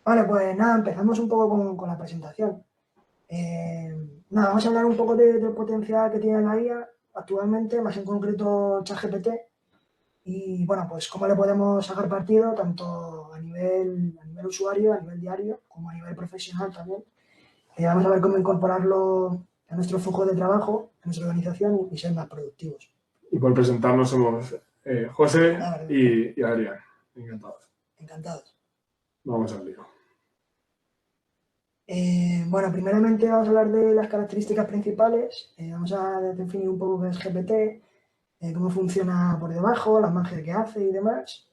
Vale, pues nada, empezamos un poco con la presentación. Nada, vamos a hablar un poco del potencial que tiene la IA actualmente, más en concreto ChatGPT, y bueno, pues cómo le podemos sacar partido tanto a nivel usuario, a nivel diario, como a nivel profesional también. Vamos a ver cómo incorporarlo a nuestro flujo de trabajo, a nuestra organización y ser más productivos. Y por presentarnos somos José Ah, vale, y Adrián. Encantados. encantados. Vamos al lío. Bueno, primeramente vamos a hablar de las características principales. Vamos a definir un poco qué es GPT, cómo funciona por debajo, la magia que hace y demás.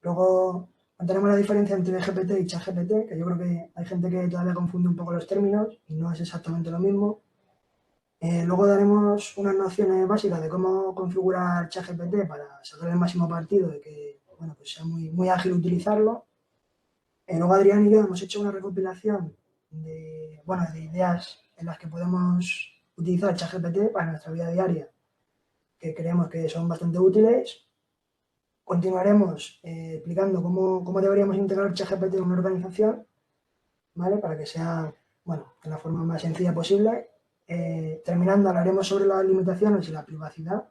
Luego contaremos la diferencia entre GPT y ChatGPT, que yo creo que hay gente que todavía confunde un poco los términos y no es exactamente lo mismo. Luego daremos unas nociones básicas de cómo configurar ChatGPT para sacar el máximo partido y que bueno, pues sea muy ágil utilizarlo. Luego Adrián y yo hemos hecho una recopilación de ideas en las que podemos utilizar ChatGPT para nuestra vida diaria, que creemos que son bastante útiles. Continuaremos explicando cómo deberíamos integrar ChatGPT en una organización, ¿vale? Para que sea, bueno, de la forma más sencilla posible. Terminando, hablaremos sobre las limitaciones y la privacidad.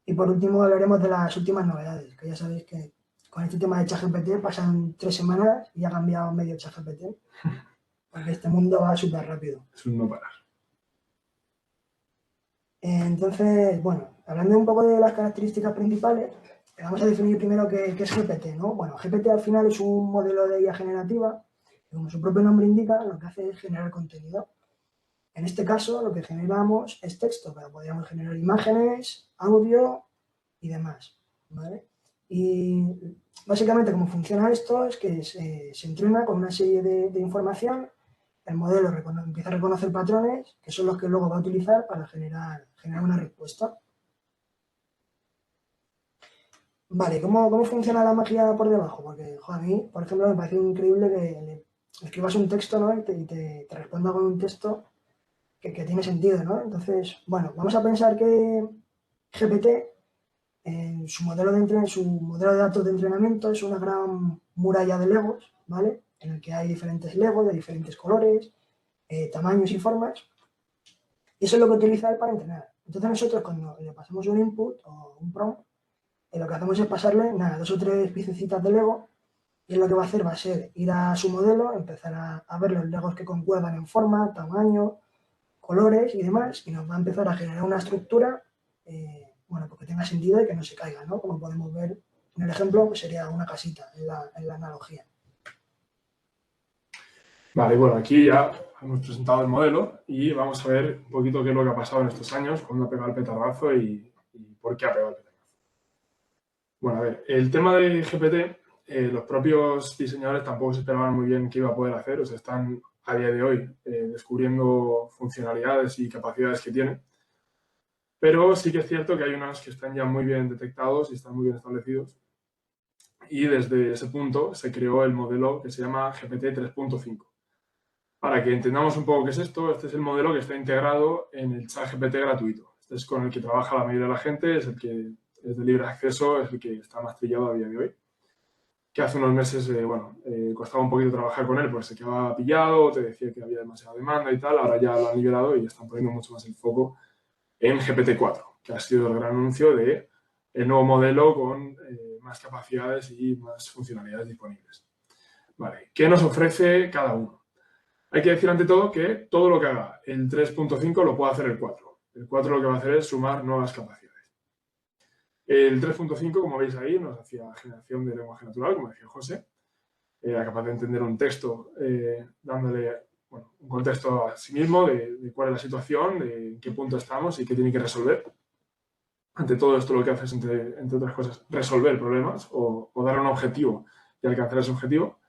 Y por último, hablaremos de las últimas novedades, que ya sabéis que con este tema de ChatGPT pasan 3 semanas y ha cambiado medio ChatGPT, porque este mundo va súper rápido. Es un no parar. Entonces, bueno, hablando un poco de las características principales, vamos a definir primero qué es GPT, ¿no? Bueno, GPT al final es un modelo de IA generativa, que como su propio nombre indica, lo que hace es generar contenido. En este caso, lo que generamos es texto, pero podríamos generar imágenes, audio y demás, ¿vale? Y básicamente cómo funciona esto es que se entrena con una serie de información, el modelo empieza a reconocer patrones que son los que luego va a utilizar para generar una respuesta. Vale, ¿cómo funciona la magia por debajo? Porque, joder, a mí, por ejemplo, me parece increíble que le escribas un texto, ¿no? Y te responda con un texto que tiene sentido, ¿no? Entonces, bueno, vamos a pensar que GPT, en su modelo de datos de entrenamiento es una gran muralla de Legos, ¿vale? En el que hay diferentes Legos de diferentes colores, tamaños y formas. Y eso es lo que utiliza él para entrenar. Entonces nosotros cuando le pasamos un input o un prompt, lo que hacemos es pasarle, nada, 2 o 3 piececitas de Lego y él lo que va a hacer va a ser ir a su modelo, empezar a ver los Legos que concuerdan en forma, tamaño, colores y demás, y nos va a empezar a generar una estructura, bueno, pues que tenga sentido y que no se caiga, ¿no? Como podemos ver en el ejemplo, pues sería una casita en la analogía. Vale, bueno, aquí ya hemos presentado el modelo y vamos a ver un poquito qué es lo que ha pasado en estos años, cuándo ha pegado el petardazo y por qué ha pegado el petardazo. Bueno, a ver, el tema de GPT, los propios diseñadores tampoco se esperaban muy bien qué iba a poder hacer, o sea, están a día de hoy descubriendo funcionalidades y capacidades que tiene, pero sí que es cierto que hay unos que están ya muy bien detectados y están muy bien establecidos y desde ese punto se creó el modelo que se llama GPT 3.5. Para que entendamos un poco qué es esto, este es el modelo que está integrado en el ChatGPT gratuito. Este es con el que trabaja la mayoría de la gente, es el que es de libre acceso, es el que está más trillado a día de hoy. Que hace unos meses, costaba un poquito trabajar con él, pues se quedaba pillado, te decía que había demasiada demanda y tal, ahora ya lo han liberado y están poniendo mucho más el foco en GPT-4, que ha sido el gran anuncio de el nuevo modelo con más capacidades y más funcionalidades disponibles. Vale, ¿qué nos ofrece cada uno? Hay que decir ante todo que todo lo que haga el 3.5 lo puede hacer el 4. El 4 lo que va a hacer es sumar nuevas capacidades. El 3.5, como veis ahí, nos hacía generación de lenguaje natural, como decía José. Era capaz de entender un texto dándole un contexto a sí mismo de cuál es la situación, de en qué punto estamos y qué tiene que resolver. Ante todo esto lo que hace es, entre otras cosas, resolver problemas o dar un objetivo y alcanzar ese objetivo.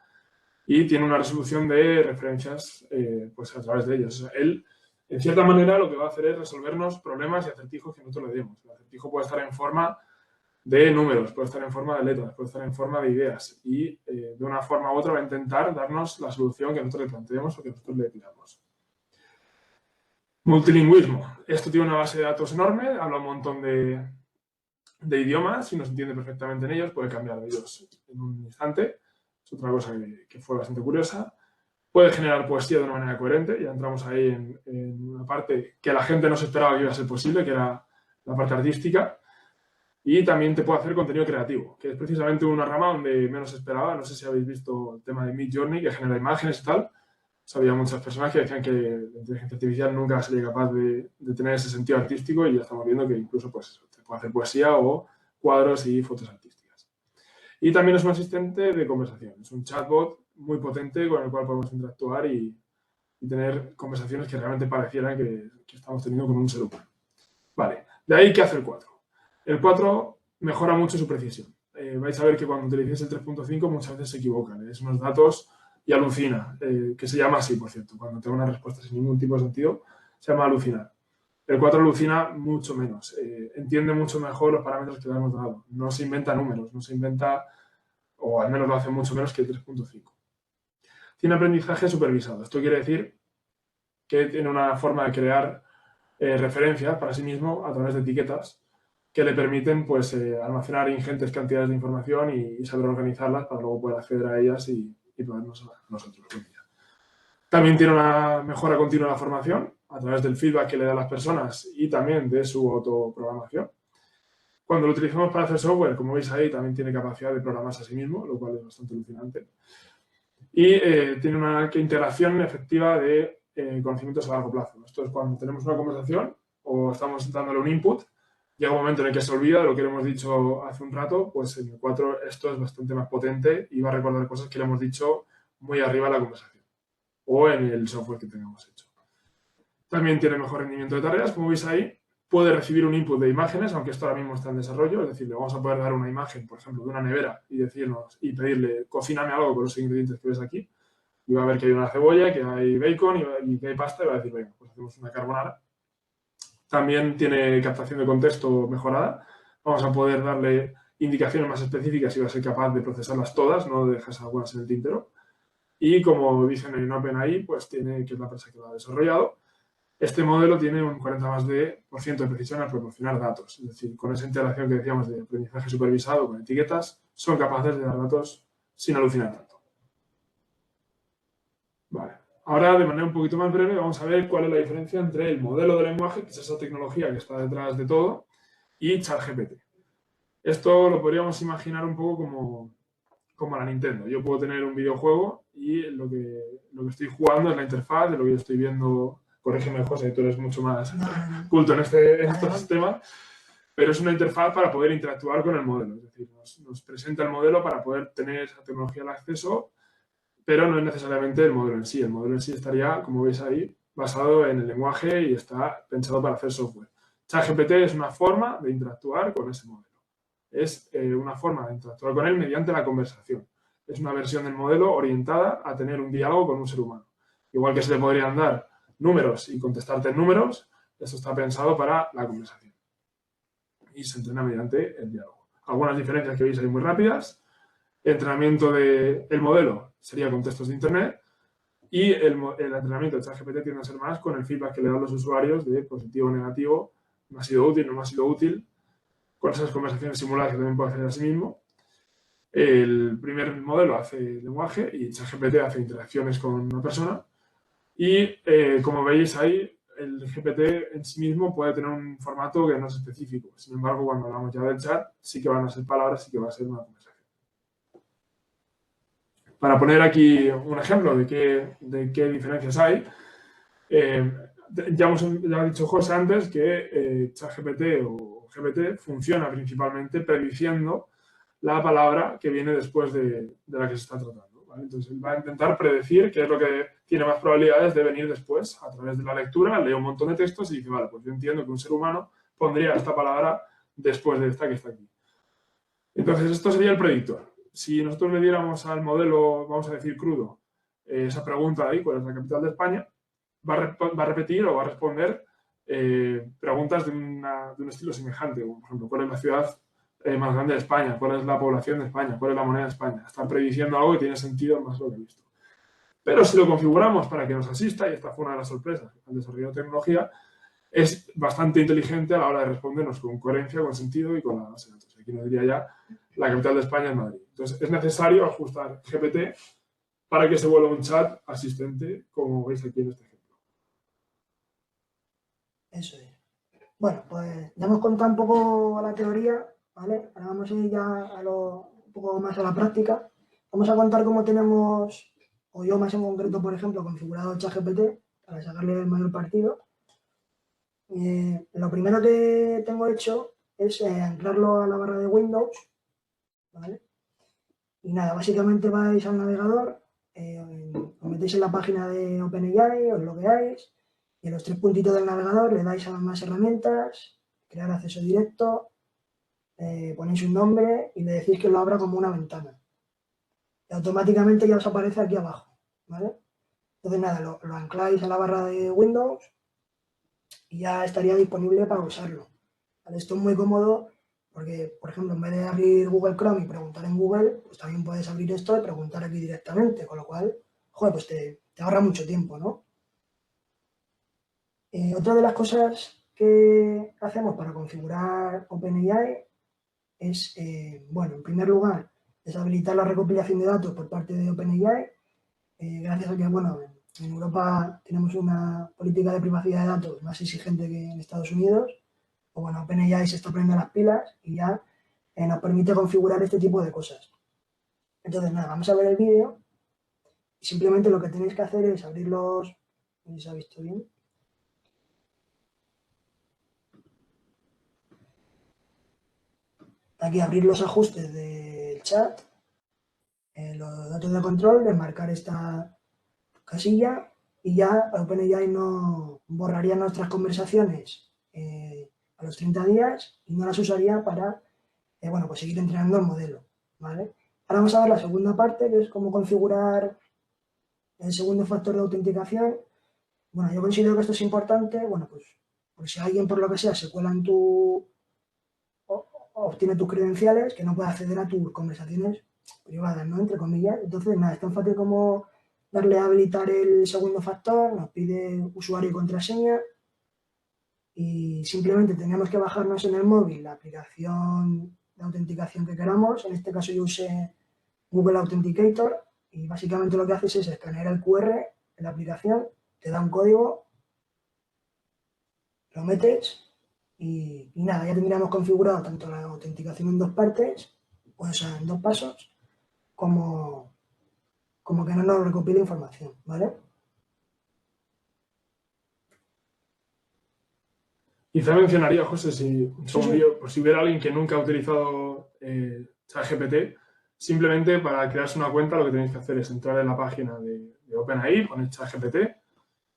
Y tiene una resolución de referencias pues a través de ellos. O sea, él, en cierta manera, lo que va a hacer es resolvernos problemas y acertijos que nosotros le demos. El acertijo puede estar en forma de números, puede estar en forma de letras, puede estar en forma de ideas y de una forma u otra va a intentar darnos la solución que nosotros le planteemos o que nosotros le pidamos. Multilingüismo. Esto tiene una base de datos enorme, habla un montón de idiomas y nos entiende perfectamente en ellos, puede cambiar de ellos en un instante. Es otra cosa que fue bastante curiosa. Puede generar poesía de una manera coherente. Ya entramos ahí en una parte que la gente no se esperaba que iba a ser posible, que era la parte artística. Y también te puede hacer contenido creativo, que es precisamente una rama donde menos esperaba. No sé si habéis visto el tema de Midjourney, que genera imágenes y tal. Había muchas personas que decían que la inteligencia artificial nunca sería capaz de tener ese sentido artístico, y ya estamos viendo que incluso pues, eso, te puede hacer poesía o cuadros y fotos artísticas. Y también es un asistente de conversación. Es un chatbot muy potente con el cual podemos interactuar y tener conversaciones que realmente parecieran que estamos teniendo con un ser humano. Vale, de ahí, ¿qué hace el 4? El 4 mejora mucho su precisión. Vais a ver que cuando utilicéis el 3.5 muchas veces se equivocan. Es unos datos y alucina, que se llama así, por cierto. Cuando tengo una respuesta sin ningún tipo de sentido, se llama alucinar. El 4 alucina mucho menos. Entiende mucho mejor los parámetros que le hemos dado. No se inventa números, no se inventa, o al menos lo hace mucho menos que el 3.5. Tiene aprendizaje supervisado. Esto quiere decir que tiene una forma de crear referencias para sí mismo a través de etiquetas que le permiten pues, almacenar ingentes cantidades de información y saber organizarlas para luego poder acceder a ellas y podernos a nosotros. También tiene una mejora continua de la formación a través del feedback que le da a las personas y también de su autoprogramación. Cuando lo utilizamos para hacer software, como veis ahí, también tiene capacidad de programarse a sí mismo, lo cual es bastante alucinante. Y tiene una integración efectiva de conocimientos a largo plazo. Esto es cuando tenemos una conversación o estamos dándole un input, llega un momento en el que se olvida de lo que le hemos dicho hace un rato, pues en el 4 esto es bastante más potente y va a recordar cosas que le hemos dicho muy arriba en la conversación o en el software que tengamos hecho. También tiene mejor rendimiento de tareas, como veis ahí. Puede recibir un input de imágenes, aunque esto ahora mismo está en desarrollo, es decir, le vamos a poder dar una imagen, por ejemplo, de una nevera y pedirle, cocíname algo con los ingredientes que ves aquí. Y va a ver que hay una cebolla, que hay bacon y que hay pasta, y va a decir, venga, pues hacemos una carbonara. También tiene captación de contexto mejorada. Vamos a poder darle indicaciones más específicas y va a ser capaz de procesarlas todas, no dejas algunas en el tintero. Y como dicen en OpenAI, pues tiene, que es la empresa que lo ha desarrollado, este modelo tiene un 40% de precisión al proporcionar datos. Es decir, con esa integración que decíamos de aprendizaje supervisado con etiquetas, son capaces de dar datos sin alucinar tanto. Vale. Ahora, de manera un poquito más breve, vamos a ver cuál es la diferencia entre el modelo de lenguaje, que es esa tecnología que está detrás de todo, y ChatGPT. Esto lo podríamos imaginar un poco como la Nintendo. Yo puedo tener un videojuego y lo que estoy jugando es la interfaz de lo que yo estoy viendo. Corrígeme, José, tú eres mucho más culto en estos temas, pero es una interfaz para poder interactuar con el modelo. Es decir, nos presenta el modelo para poder tener esa tecnología al acceso, pero no es necesariamente el modelo en sí. El modelo en sí estaría, como veis ahí, basado en el lenguaje y está pensado para hacer software. ChatGPT es una forma de interactuar con ese modelo. Es una forma de interactuar con él mediante la conversación. Es una versión del modelo orientada a tener un diálogo con un ser humano. Igual que se le podrían dar números y contestarte en números, esto está pensado para la conversación. Y se entrena mediante el diálogo. Algunas diferencias que veis ahí muy rápidas. Entrenamiento del modelo sería con textos de Internet y el entrenamiento de ChatGPT tiende a ser más con el feedback que le dan los usuarios de positivo o negativo, me ha sido útil, no me ha sido útil, con esas conversaciones simuladas que también puede hacer a sí mismo. El primer modelo hace lenguaje y ChatGPT hace interacciones con una persona. Y como veis ahí, el GPT en sí mismo puede tener un formato que no es específico. Sin embargo, cuando hablamos ya del chat, sí que van a ser palabras, sí que va a ser una conversación. Para poner aquí un ejemplo de qué diferencias hay, ya ha dicho José antes que ChatGPT o GPT funciona principalmente prediciendo la palabra que viene después de la que se está tratando, ¿vale? Entonces, él va a intentar predecir qué es lo que tiene más probabilidades de venir después. A través de la lectura, lee un montón de textos y dice, vale, pues yo entiendo que un ser humano pondría esta palabra después de esta que está aquí. Entonces, esto sería el predictor. Si nosotros le diéramos al modelo, vamos a decir crudo, esa pregunta ahí, ¿cuál es la capital de España?, va a repetir o va a responder preguntas de un estilo semejante. Como, por ejemplo, ¿cuál es la ciudad más grande de España? ¿Cuál es la población de España? ¿Cuál es la moneda de España? Están prediciendo algo que tiene sentido más lo que he visto. Pero si lo configuramos para que nos asista, y esta fue una de las sorpresas al desarrollo de tecnología, es bastante inteligente a la hora de respondernos con coherencia, con sentido y con la base de datos. Aquí nos diría ya, la capital de España es Madrid. Entonces, es necesario ajustar GPT para que se vuelva un chat asistente, como veis aquí en este ejemplo. Eso es. Bueno, pues ya hemos contado un poco la teoría, ¿vale? Ahora vamos a ir ya un poco más a la práctica. Vamos a contar cómo tenemos, o yo más en concreto, por ejemplo, configurado ChatGPT para sacarle el mayor partido. Lo primero que tengo hecho es anclarlo a la barra de Windows, ¿vale? Y nada, básicamente vais al navegador, os metéis en la página de OpenAI, os logueáis, y en los 3 puntitos del navegador le dais a más herramientas, crear acceso directo, ponéis un nombre y le decís que lo abra como una ventana. Y automáticamente ya os aparece aquí abajo, ¿vale? Entonces nada, lo ancláis a la barra de Windows y ya estaría disponible para usarlo. ¿Vale? Esto es muy cómodo porque, por ejemplo, en vez de abrir Google Chrome y preguntar en Google, pues también puedes abrir esto y preguntar aquí directamente, con lo cual, joder, pues te ahorra mucho tiempo, ¿no? Otra de las cosas que hacemos para configurar OpenAI es, bueno, en primer lugar, deshabilitar la recopilación de datos por parte de OpenAI, gracias a que, bueno, en Europa tenemos una política de privacidad de datos más exigente que en Estados Unidos. O bueno, OpenAI se está poniendo las pilas y ya nos permite configurar este tipo de cosas. Entonces, nada, vamos a ver el vídeo y simplemente lo que tenéis que hacer es abrirlos, no sé si se ha visto bien. Aquí abrir los ajustes del chat, los datos de control, desmarcar esta casilla y ya OpenAI no borraría nuestras conversaciones a los 30 días y no las usaría para, bueno, pues seguir entrenando el modelo, ¿vale? Ahora vamos a ver la segunda parte, que es cómo configurar el segundo factor de autenticación. Bueno, yo considero que esto es importante, bueno, pues por si alguien por lo que sea se cuela en obtiene tus credenciales, que no puede acceder a tus conversaciones privadas, ¿no? Entre comillas. Entonces, nada, es tan fácil como darle a habilitar el segundo factor, nos pide usuario y contraseña y simplemente tenemos que bajarnos en el móvil la aplicación de autenticación que queramos. En este caso yo usé Google Authenticator y básicamente lo que haces es escanear el QR en la aplicación, te da un código, lo metes y nada, ya tendríamos configurado tanto la autenticación en 2 partes, o sea, en 2 pasos, como que no nos recopile información, ¿vale? Quizá mencionaría, José, si Sí. por si hubiera alguien que nunca ha utilizado ChatGPT, simplemente para crearse una cuenta lo que tenéis que hacer es entrar en la página de OpenAI, poner ChatGPT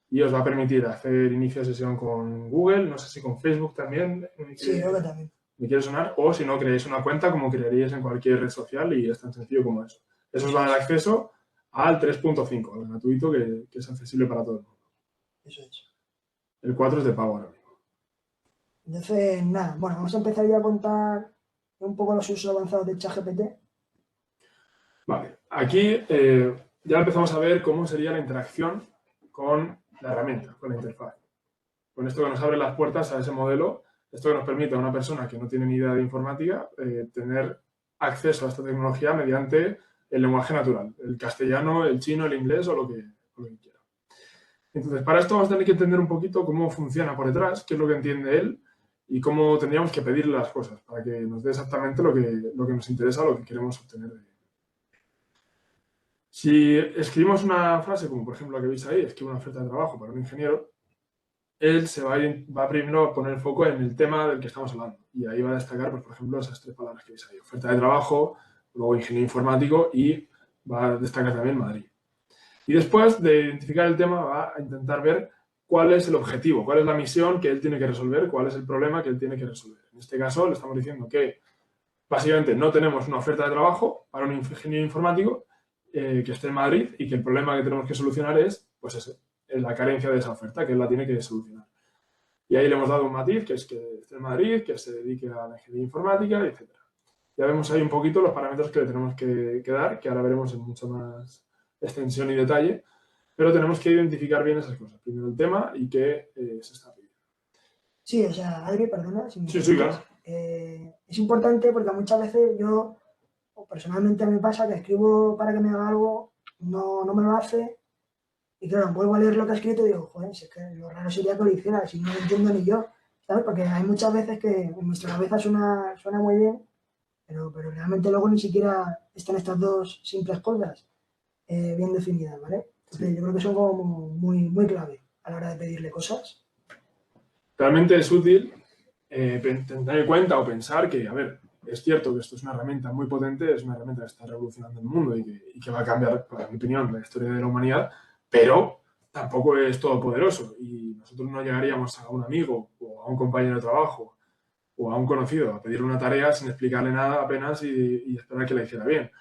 y os va a permitir hacer inicio de sesión con Google, no sé si con Facebook también, Sí, creo que también. me quiere sonar, o si no, creáis una cuenta como crearíais en cualquier red social y es tan sencillo como eso. Eso os va a dar acceso al 3.5, al gratuito que es accesible para todo el mundo. Eso es. El 4 es de pago ahora mismo. Entonces, nada, bueno, vamos a empezar ya a contar un poco los usos avanzados de ChatGPT. Vale, aquí ya empezamos a ver cómo sería la interacción con la herramienta, con la interfaz. Con esto que nos abre las puertas a ese modelo, esto que nos permite a una persona que no tiene ni idea de informática tener acceso a esta tecnología mediante el lenguaje natural, el castellano, el chino, el inglés o lo que quiera. Entonces, para esto vamos a tener que entender un poquito cómo funciona por detrás, qué es lo que entiende él y cómo tendríamos que pedirle las cosas para que nos dé exactamente lo que nos interesa, lo que queremos obtener de él. Si escribimos una frase, como por ejemplo la que veis ahí, escribe una oferta de trabajo para un ingeniero, él se va primero a poner foco en el tema del que estamos hablando. Y ahí va a destacar, pues, por ejemplo, esas 3 palabras que veis ahí. Oferta de trabajo, luego ingeniero informático y va a destacar también Madrid. Y después de identificar el tema, va a intentar ver cuál es el objetivo, cuál es la misión que él tiene que resolver, cuál es el problema que él tiene que resolver. En este caso, le estamos diciendo que básicamente no tenemos una oferta de trabajo para un ingeniero informático que esté en Madrid y que el problema que tenemos que solucionar es, pues ese, es la carencia de esa oferta, que él la tiene que solucionar. Y ahí le hemos dado un matiz, que es que esté en Madrid, que se dedique a la ingeniería informática, etc. Ya vemos ahí un poquito los parámetros que le tenemos que dar, que ahora veremos en mucha más extensión y detalle, pero tenemos que identificar bien esas cosas. Primero el tema y qué se está pidiendo. Sí, o sea, Adri, perdona, si me Sí, sí, permites. claro. Es importante porque muchas veces yo, o personalmente me pasa que escribo para que me haga algo, no me lo hace, y claro, vuelvo a leer lo que ha escrito y digo, joder, si es que lo raro sería que lo hiciera, si no lo entiendo ni yo, ¿sabes? Porque hay muchas veces que en nuestra cabeza suena muy bien, pero realmente luego ni siquiera están estas dos simples cosas bien definidas, ¿vale? Entonces Sí. yo creo que son como muy clave a la hora de pedirle cosas. Realmente es útil tener en cuenta o pensar que, a ver, es cierto que esto es una herramienta muy potente, es una herramienta que está revolucionando el mundo y que va a cambiar, para mi opinión, la historia de la humanidad, pero tampoco es todopoderoso y nosotros no llegaríamos a un amigo o a un compañero de trabajo o a un conocido a pedirle una tarea sin explicarle nada apenas y esperar que la hiciera bien.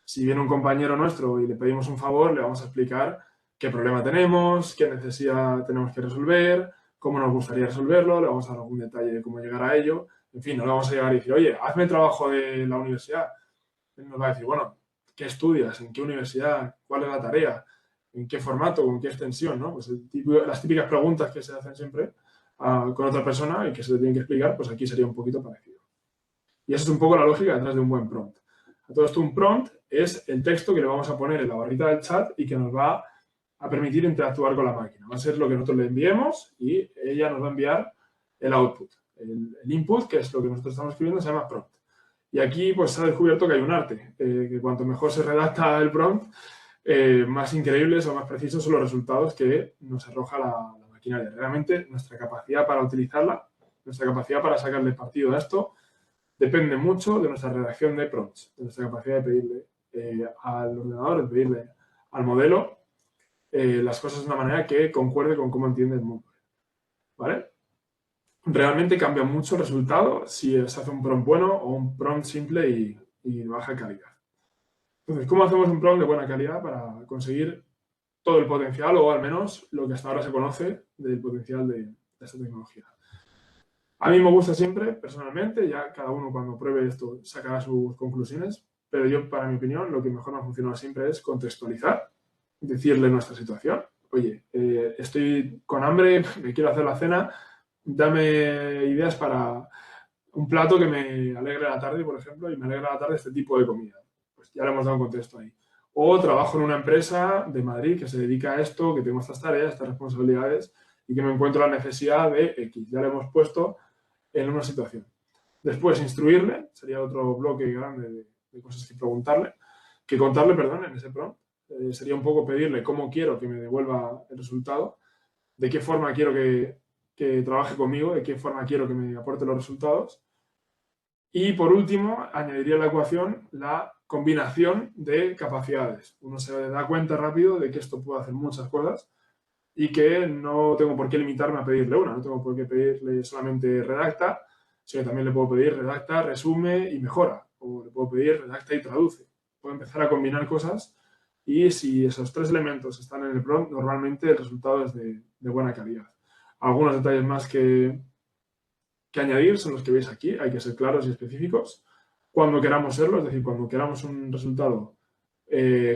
Si viene un compañero nuestro y le pedimos un favor, le vamos a explicar qué problema tenemos, qué necesidad tenemos que resolver, cómo nos gustaría resolverlo, le vamos a dar algún detalle de cómo llegar a ello. En fin, no le vamos a llegar y decir, oye, hazme el trabajo de la universidad. Él nos va a decir, bueno, ¿qué estudias? ¿En qué universidad? ¿Cuál es la tarea? ¿En qué formato? ¿Con qué extensión? ¿No? Pues las típicas preguntas que se hacen siempre con otra persona y que se le tienen que explicar, pues aquí sería un poquito parecido. Y esa es un poco la lógica detrás de un buen prompt. A todo esto, un prompt es el texto que le vamos a poner en la barrita del chat y que nos va a permitir interactuar con la máquina. Va a ser lo que nosotros le enviemos y ella nos va a enviar el output. El input, que es lo que nosotros estamos escribiendo, se llama prompt. Y aquí pues se ha descubierto que hay un arte, que cuanto mejor se redacta el prompt, más increíbles o más precisos son los resultados que nos arroja la maquinaria. Realmente nuestra capacidad para utilizarla, nuestra capacidad para sacarle partido a esto, depende mucho de nuestra redacción de prompts, de nuestra capacidad de pedirle al ordenador, de pedirle al modelo las cosas de una manera que concuerde con cómo entiende el mundo. ¿Vale? Realmente cambia mucho el resultado si se hace un prompt bueno o un prompt simple y de baja calidad. Entonces, ¿cómo hacemos un prompt de buena calidad para conseguir todo el potencial o al menos lo que hasta ahora se conoce del potencial de esta tecnología? A mí me gusta siempre, personalmente, ya cada uno cuando pruebe esto sacará sus conclusiones, pero yo, para mi opinión, lo que mejor me ha funcionado siempre es contextualizar, decirle nuestra situación. Oye, estoy con hambre, me quiero hacer la cena, dame ideas para un plato que me alegre la tarde, por ejemplo, y me alegra la tarde este tipo de comida. Pues ya le hemos dado un contexto ahí. O trabajo en una empresa de Madrid que se dedica a esto, que tengo estas tareas, estas responsabilidades y que me encuentro la necesidad de X. Ya le hemos puesto en una situación. Después, instruirle, sería otro bloque grande de cosas que preguntarle, que contarle, perdón, en ese prompt. Sería un poco pedirle cómo quiero que me devuelva el resultado, de qué forma quiero que trabaje conmigo, de qué forma quiero que me aporte los resultados. Y por último, añadiría a la ecuación la combinación de capacidades. Uno se da cuenta rápido de que esto puede hacer muchas cosas y que no tengo por qué limitarme a pedirle una, no tengo por qué pedirle solamente redacta, sino que también le puedo pedir redacta, resume y mejora, o le puedo pedir redacta y traduce. Puedo empezar a combinar cosas y si esos tres elementos están en el prompt, normalmente el resultado es de buena calidad. Algunos detalles más que añadir son los que veis aquí, hay que ser claros y específicos cuando queramos serlo, es decir, cuando queramos un resultado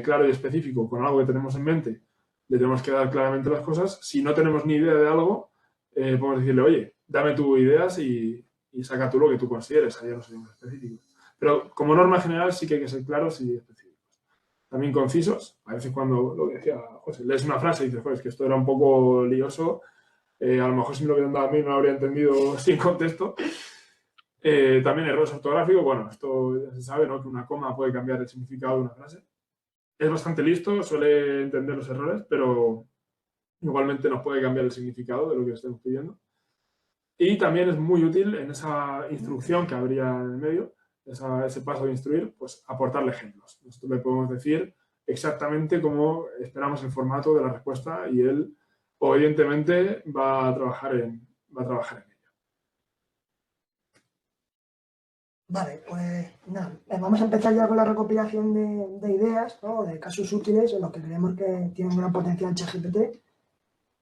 claro y específico con algo que tenemos en mente, le tenemos que dar claramente las cosas. Si no tenemos ni idea de algo, podemos decirle, oye, dame tus ideas y saca tú lo que tú consideres, ahí ya no seremos específicos. Pero como norma general sí que hay que ser claros y específicos. También concisos, a veces cuando, lo que decía José, lees una frase y dices, joder, es que esto era un poco lioso, a lo mejor si me lo hubieran dado a mí no lo habría entendido sin contexto. También errores ortográficos, bueno, esto ya se sabe, ¿no? Que una coma puede cambiar el significado de una frase. Es bastante listo, suele entender los errores, pero igualmente nos puede cambiar el significado de lo que estemos pidiendo. Y también es muy útil en esa instrucción que habría en el medio, ese paso de instruir, pues aportarle ejemplos. Nosotros le podemos decir exactamente cómo esperamos el formato de la respuesta y él, obedientemente, va a trabajar en ello. Vale, pues nada, vamos a empezar ya con la recopilación de ideas, ¿no? De casos útiles en los que creemos que tiene un gran potencial ChatGPT,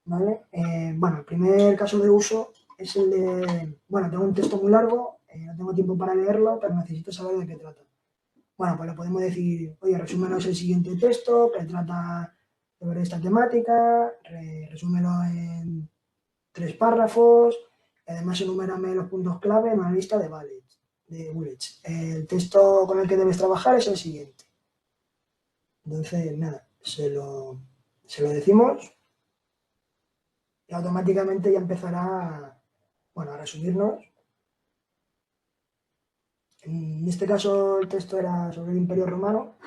¿vale? Bueno, el primer caso de uso es el de, bueno, tengo un texto muy largo, no tengo tiempo para leerlo, pero necesito saber de qué trata. Bueno, pues le podemos decir, oye, resúmenos el siguiente texto, que trata sobre esta temática, resúmelo en 3 párrafos, Además, enumérame los puntos clave en una lista de bullets. El texto con el que debes trabajar es el siguiente. Entonces, nada, se lo decimos y automáticamente ya empezará, bueno, a resumirnos. En este caso, el texto era sobre el Imperio Romano.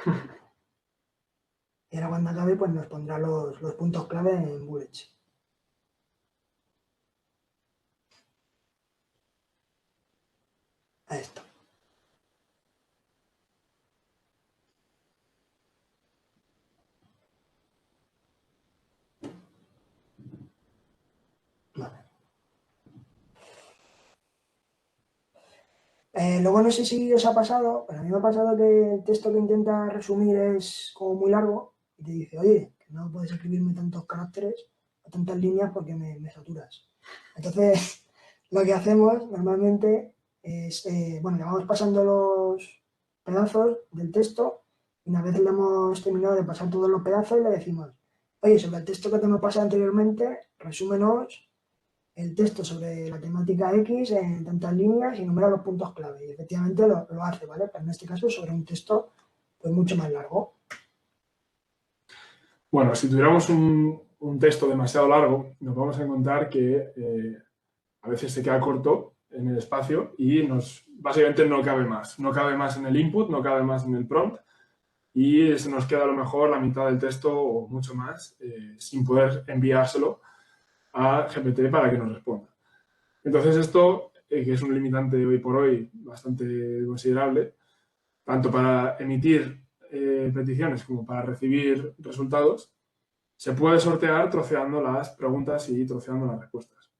Y ahora cuando acabe, pues nos pondrá los puntos clave en bullets. Ahí está. Vale. Luego no sé si os ha pasado, pero a mí me ha pasado que el texto que intenta resumir es como muy largo y te dice, oye, que no puedes escribirme tantos caracteres o tantas líneas porque me saturas. Entonces, lo que hacemos normalmente es, bueno, le vamos pasando los pedazos del texto y una vez le hemos terminado de pasar todos los pedazos le decimos, oye, sobre el texto que te hemos pasado anteriormente, resúmenos el texto sobre la temática X en tantas líneas y enumera los puntos clave. Y efectivamente lo hace, ¿vale? Pero en este caso sobre un texto pues mucho más largo. Bueno, si tuviéramos un texto demasiado largo, nos vamos a encontrar que a veces se queda corto en el espacio y básicamente no cabe más. No cabe más en el input, no cabe más en el prompt y se nos queda a lo mejor la mitad del texto o mucho más sin poder enviárselo a GPT para que nos responda. Entonces esto, que es un limitante hoy por hoy bastante considerable, tanto para emitir peticiones como para recibir resultados, se puede sortear troceando las preguntas y troceando las respuestas.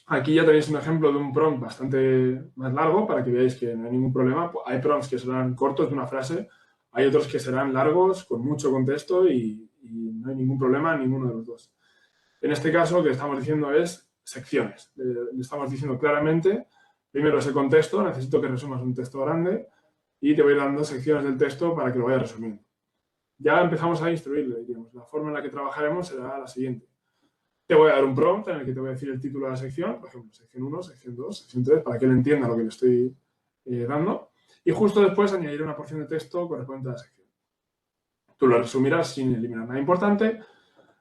Aquí ya tenéis un ejemplo de un prompt bastante más largo para que veáis que no hay ningún problema. Hay prompts que serán cortos de una frase, hay otros que serán largos, con mucho contexto y no hay ningún problema en ninguno de los dos. En este caso, lo que estamos diciendo es secciones. Le estamos diciendo claramente, primero ese contexto, necesito que resumas un texto grande y te voy dando secciones del texto para que lo vayas resumiendo. Ya empezamos a instruirle, digamos. La forma en la que trabajaremos será la siguiente. Te voy a dar un prompt en el que te voy a decir el título de la sección, por ejemplo, sección 1, sección 2, sección 3, para que él entienda lo que le estoy dando. Y justo después añadiré una porción de texto correspondiente a la sección. Tú lo resumirás sin eliminar nada importante,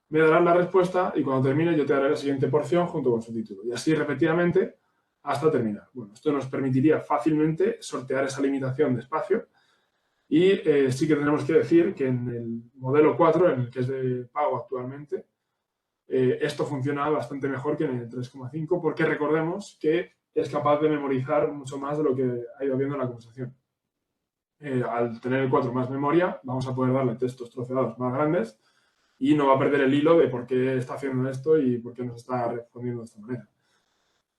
me darás la respuesta y cuando termine yo te daré la siguiente porción junto con su título. Y así repetidamente hasta terminar. Bueno, esto nos permitiría fácilmente sortear esa limitación de espacio y sí que tenemos que decir que en el modelo 4, en el que es de pago actualmente, esto funciona bastante mejor que en el 3,5 porque recordemos que es capaz de memorizar mucho más de lo que ha ido viendo en la conversación. Al tener el 4 más memoria, vamos a poder darle textos troceados más grandes y no va a perder el hilo de por qué está haciendo esto y por qué nos está respondiendo de esta manera.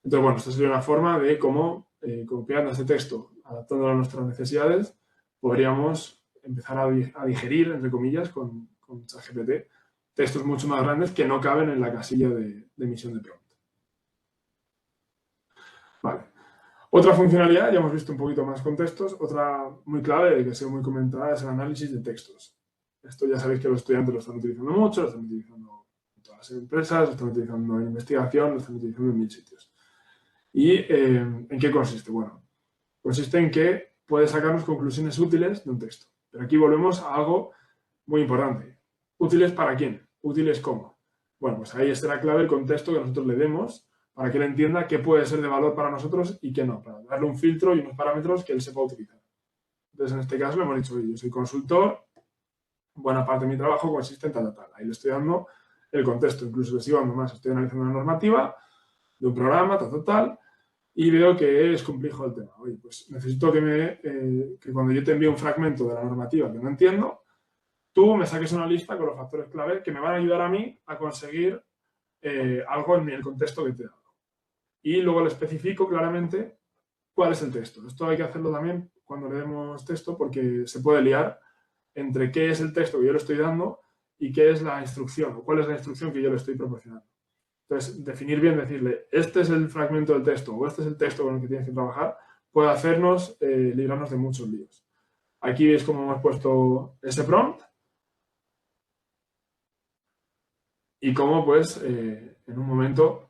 Entonces, bueno, esta sería una forma de cómo, copiando este texto, adaptándolo a nuestras necesidades, podríamos empezar a digerir, entre comillas, con ChatGPT, textos mucho más grandes que no caben en la casilla de emisión de prompt. Vale. Otra funcionalidad, ya hemos visto un poquito más con textos, otra muy clave que ha sido muy comentada es el análisis de textos. Esto ya sabéis que los estudiantes lo están utilizando mucho, lo están utilizando en todas las empresas, lo están utilizando en investigación, lo están utilizando en 1000 sitios. ¿Y en qué consiste? Bueno, consiste en que puedes sacarnos conclusiones útiles de un texto. Pero aquí volvemos a algo muy importante. ¿Útiles para quién? ¿Útiles cómo? Bueno, pues ahí estará clave el contexto que nosotros le demos para que él entienda qué puede ser de valor para nosotros y qué no, para darle un filtro y unos parámetros que él sepa utilizar. Entonces, en este caso le hemos dicho, oye, yo soy consultor, buena parte de mi trabajo consiste en tal. Ahí le estoy dando el contexto, incluso le sigo dando más. Estoy analizando una normativa de un programa, tal, y veo que es complejo el tema. Oye, pues necesito que cuando yo te envíe un fragmento de la normativa que no entiendo, tú me saques una lista con los factores clave que me van a ayudar a mí a conseguir algo en el contexto que te he dado. Y luego le especifico claramente cuál es el texto. Esto hay que hacerlo también cuando le demos texto porque se puede liar entre qué es el texto que yo le estoy dando y qué es la instrucción o cuál es la instrucción que yo le estoy proporcionando. Entonces, definir bien, decirle, este es el fragmento del texto o este es el texto con el que tienes que trabajar, puede hacernos librarnos de muchos líos. Aquí veis cómo hemos puesto ese prompt y cómo, pues, en un momento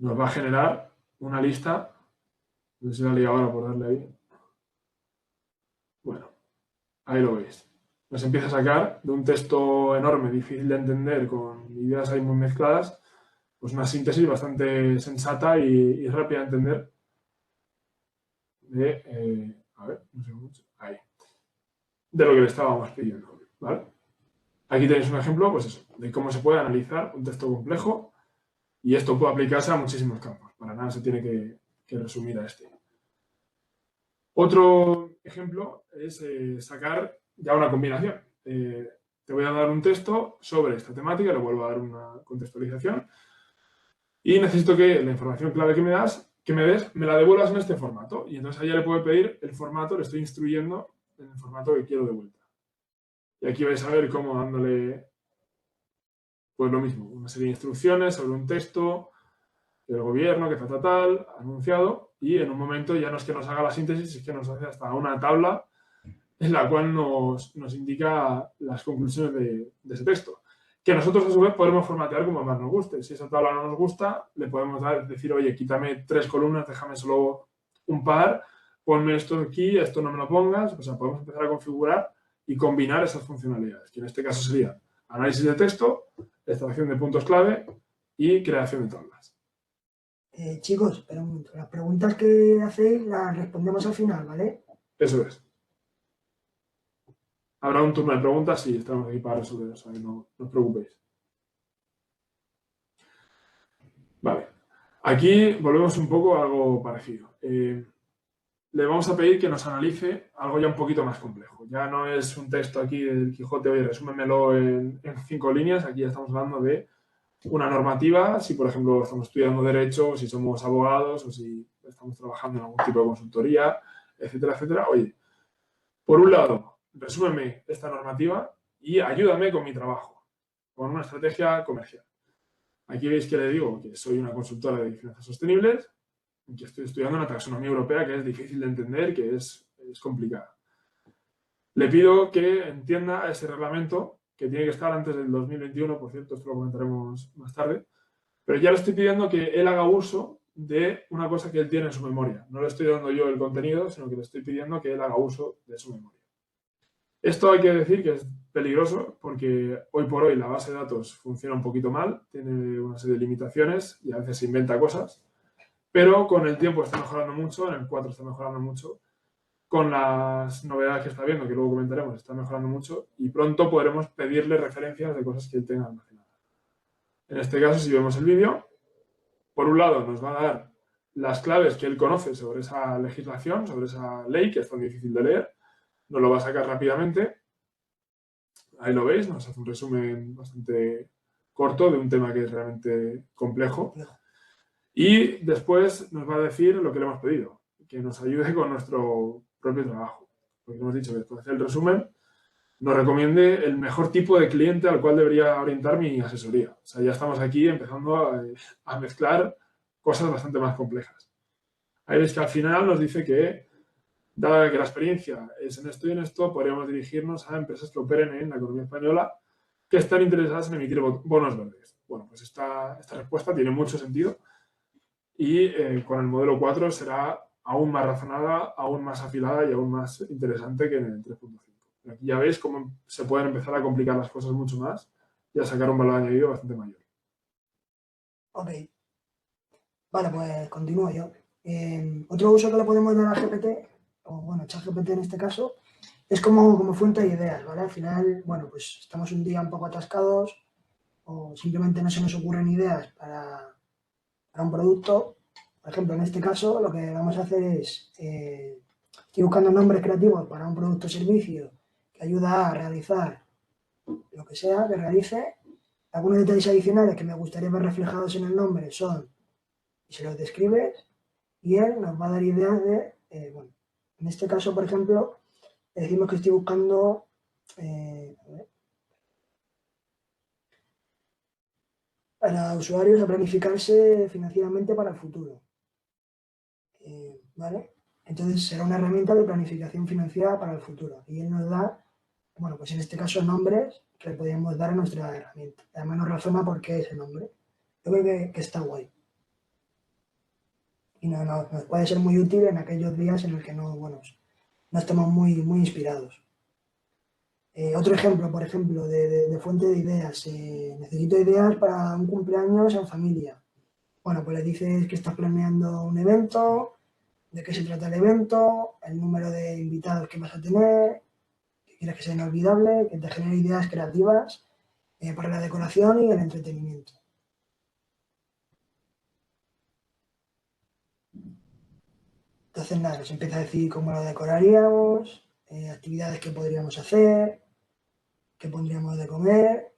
nos va a generar una lista. No sé si la lié ahora por darle ahí. Bueno, ahí lo veis. Nos empieza a sacar de un texto enorme, difícil de entender, con ideas ahí muy mezcladas, pues una síntesis bastante sensata y rápida de entender de, a ver, no sé mucho, ahí, de lo que le estábamos pidiendo, ¿vale? Aquí tenéis un ejemplo, pues eso, de cómo se puede analizar un texto complejo y esto puede aplicarse a muchísimos campos. Para nada se tiene que resumir a este. Otro ejemplo es sacar ya una combinación. Te voy a dar un texto sobre esta temática, le vuelvo a dar una contextualización y necesito que la información clave que me des, me la devuelvas en este formato. Y entonces allá le puedo pedir el formato, le estoy instruyendo en el formato que quiero de vuelta. Y aquí vais a ver cómo dándole, pues lo mismo, una serie de instrucciones sobre un texto del gobierno que tal, anunciado, y en un momento ya no es que nos haga la síntesis, es que nos hace hasta una tabla en la cual nos indica las conclusiones de ese texto. Que nosotros a su vez podemos formatear como más nos guste. Si esa tabla no nos gusta, le podemos decir, oye, quítame 3 columnas, déjame solo un par, ponme esto aquí, esto no me lo pongas. O sea, podemos empezar a configurar y combinar esas funcionalidades, que en este caso sería análisis de texto, extracción de puntos clave y creación de tablas. Chicos, espera un momento. Las preguntas que hacéis las respondemos al final, ¿vale? Eso es. Habrá un turno de preguntas y estamos aquí para resolver eso, no os preocupéis. Vale. Aquí volvemos un poco a algo parecido. Le vamos a pedir que nos analice algo ya un poquito más complejo. Ya no es un texto aquí del Quijote, oye, resúmemelo en 5 líneas. Aquí ya estamos hablando de una normativa, si por ejemplo estamos estudiando Derecho, si somos abogados o si estamos trabajando en algún tipo de consultoría, etcétera, etcétera. Oye, por un lado, resúmeme esta normativa y ayúdame con mi trabajo, con una estrategia comercial. Aquí veis que le digo que soy una consultora de finanzas sostenibles y que estoy estudiando una taxonomía europea que es difícil de entender, que es complicada. Le pido que entienda ese reglamento que tiene que estar antes del 2021, por cierto, esto lo comentaremos más tarde, pero ya le estoy pidiendo que él haga uso de una cosa que él tiene en su memoria. No le estoy dando yo el contenido, sino que le estoy pidiendo que él haga uso de su memoria. Esto hay que decir que es peligroso porque hoy por hoy la base de datos funciona un poquito mal, tiene una serie de limitaciones y a veces se inventa cosas, pero con el tiempo está mejorando mucho, en el 4 está mejorando mucho, con las novedades que está viendo, que luego comentaremos, está mejorando mucho y pronto podremos pedirle referencias de cosas que él tenga almacenadas. En este caso, si vemos el vídeo, por un lado nos va a dar las claves que él conoce sobre esa legislación, sobre esa ley que es tan difícil de leer, nos lo va a sacar rápidamente. Ahí lo veis, nos hace un resumen bastante corto de un tema que es realmente complejo. Y después nos va a decir lo que le hemos pedido, que nos ayude con nuestro propio trabajo. Porque hemos dicho que después de hacer el resumen, nos recomiende el mejor tipo de cliente al cual debería orientar mi asesoría. O sea, ya estamos aquí empezando a mezclar cosas bastante más complejas. Ahí veis que al final nos dice que, dada que la experiencia es en esto y en esto, podríamos dirigirnos a empresas que operen en la economía española que están interesadas en emitir bonos verdes. Bueno, pues esta respuesta tiene mucho sentido y con el modelo 4 será aún más razonada, aún más afilada y aún más interesante que en el 3.5. Aquí ya veis cómo se pueden empezar a complicar las cosas mucho más y a sacar un valor añadido bastante mayor. Ok. Vale, pues continúo yo. Otro uso que le podemos dar a GPT, o bueno, ChatGPT en este caso, es como fuente de ideas, ¿vale? Al final, bueno, pues estamos un día un poco atascados o simplemente no se nos ocurren ideas para un producto. Por ejemplo, en este caso, lo que vamos a hacer es, estoy buscando nombres creativos para un producto o servicio que ayuda a realizar lo que sea que realice. Algunos detalles adicionales que me gustaría ver reflejados en el nombre son, y se los describes, y él nos va a dar ideas de, bueno, en este caso, por ejemplo, le decimos que estoy buscando, para usuarios a planificarse financieramente para el futuro. ¿Vale? Entonces será una herramienta de planificación financiera para el futuro. Y él nos da, bueno, pues en este caso nombres que le podríamos dar a nuestra herramienta. Además nos razona por qué ese nombre. Yo creo que está guay. y nos puede ser muy útil en aquellos días en los que no, bueno, no estemos muy inspirados. Otro ejemplo, por ejemplo, de fuente de ideas. Necesito ideas para un cumpleaños en familia. Bueno, pues le dices que estás planeando un evento, de qué se trata el evento, el número de invitados que vas a tener, que quieres que sea inolvidable, que te genere ideas creativas para la decoración y el entretenimiento. Entonces, nada, nos empieza a decir cómo lo decoraríamos, actividades que podríamos hacer, qué pondríamos de comer.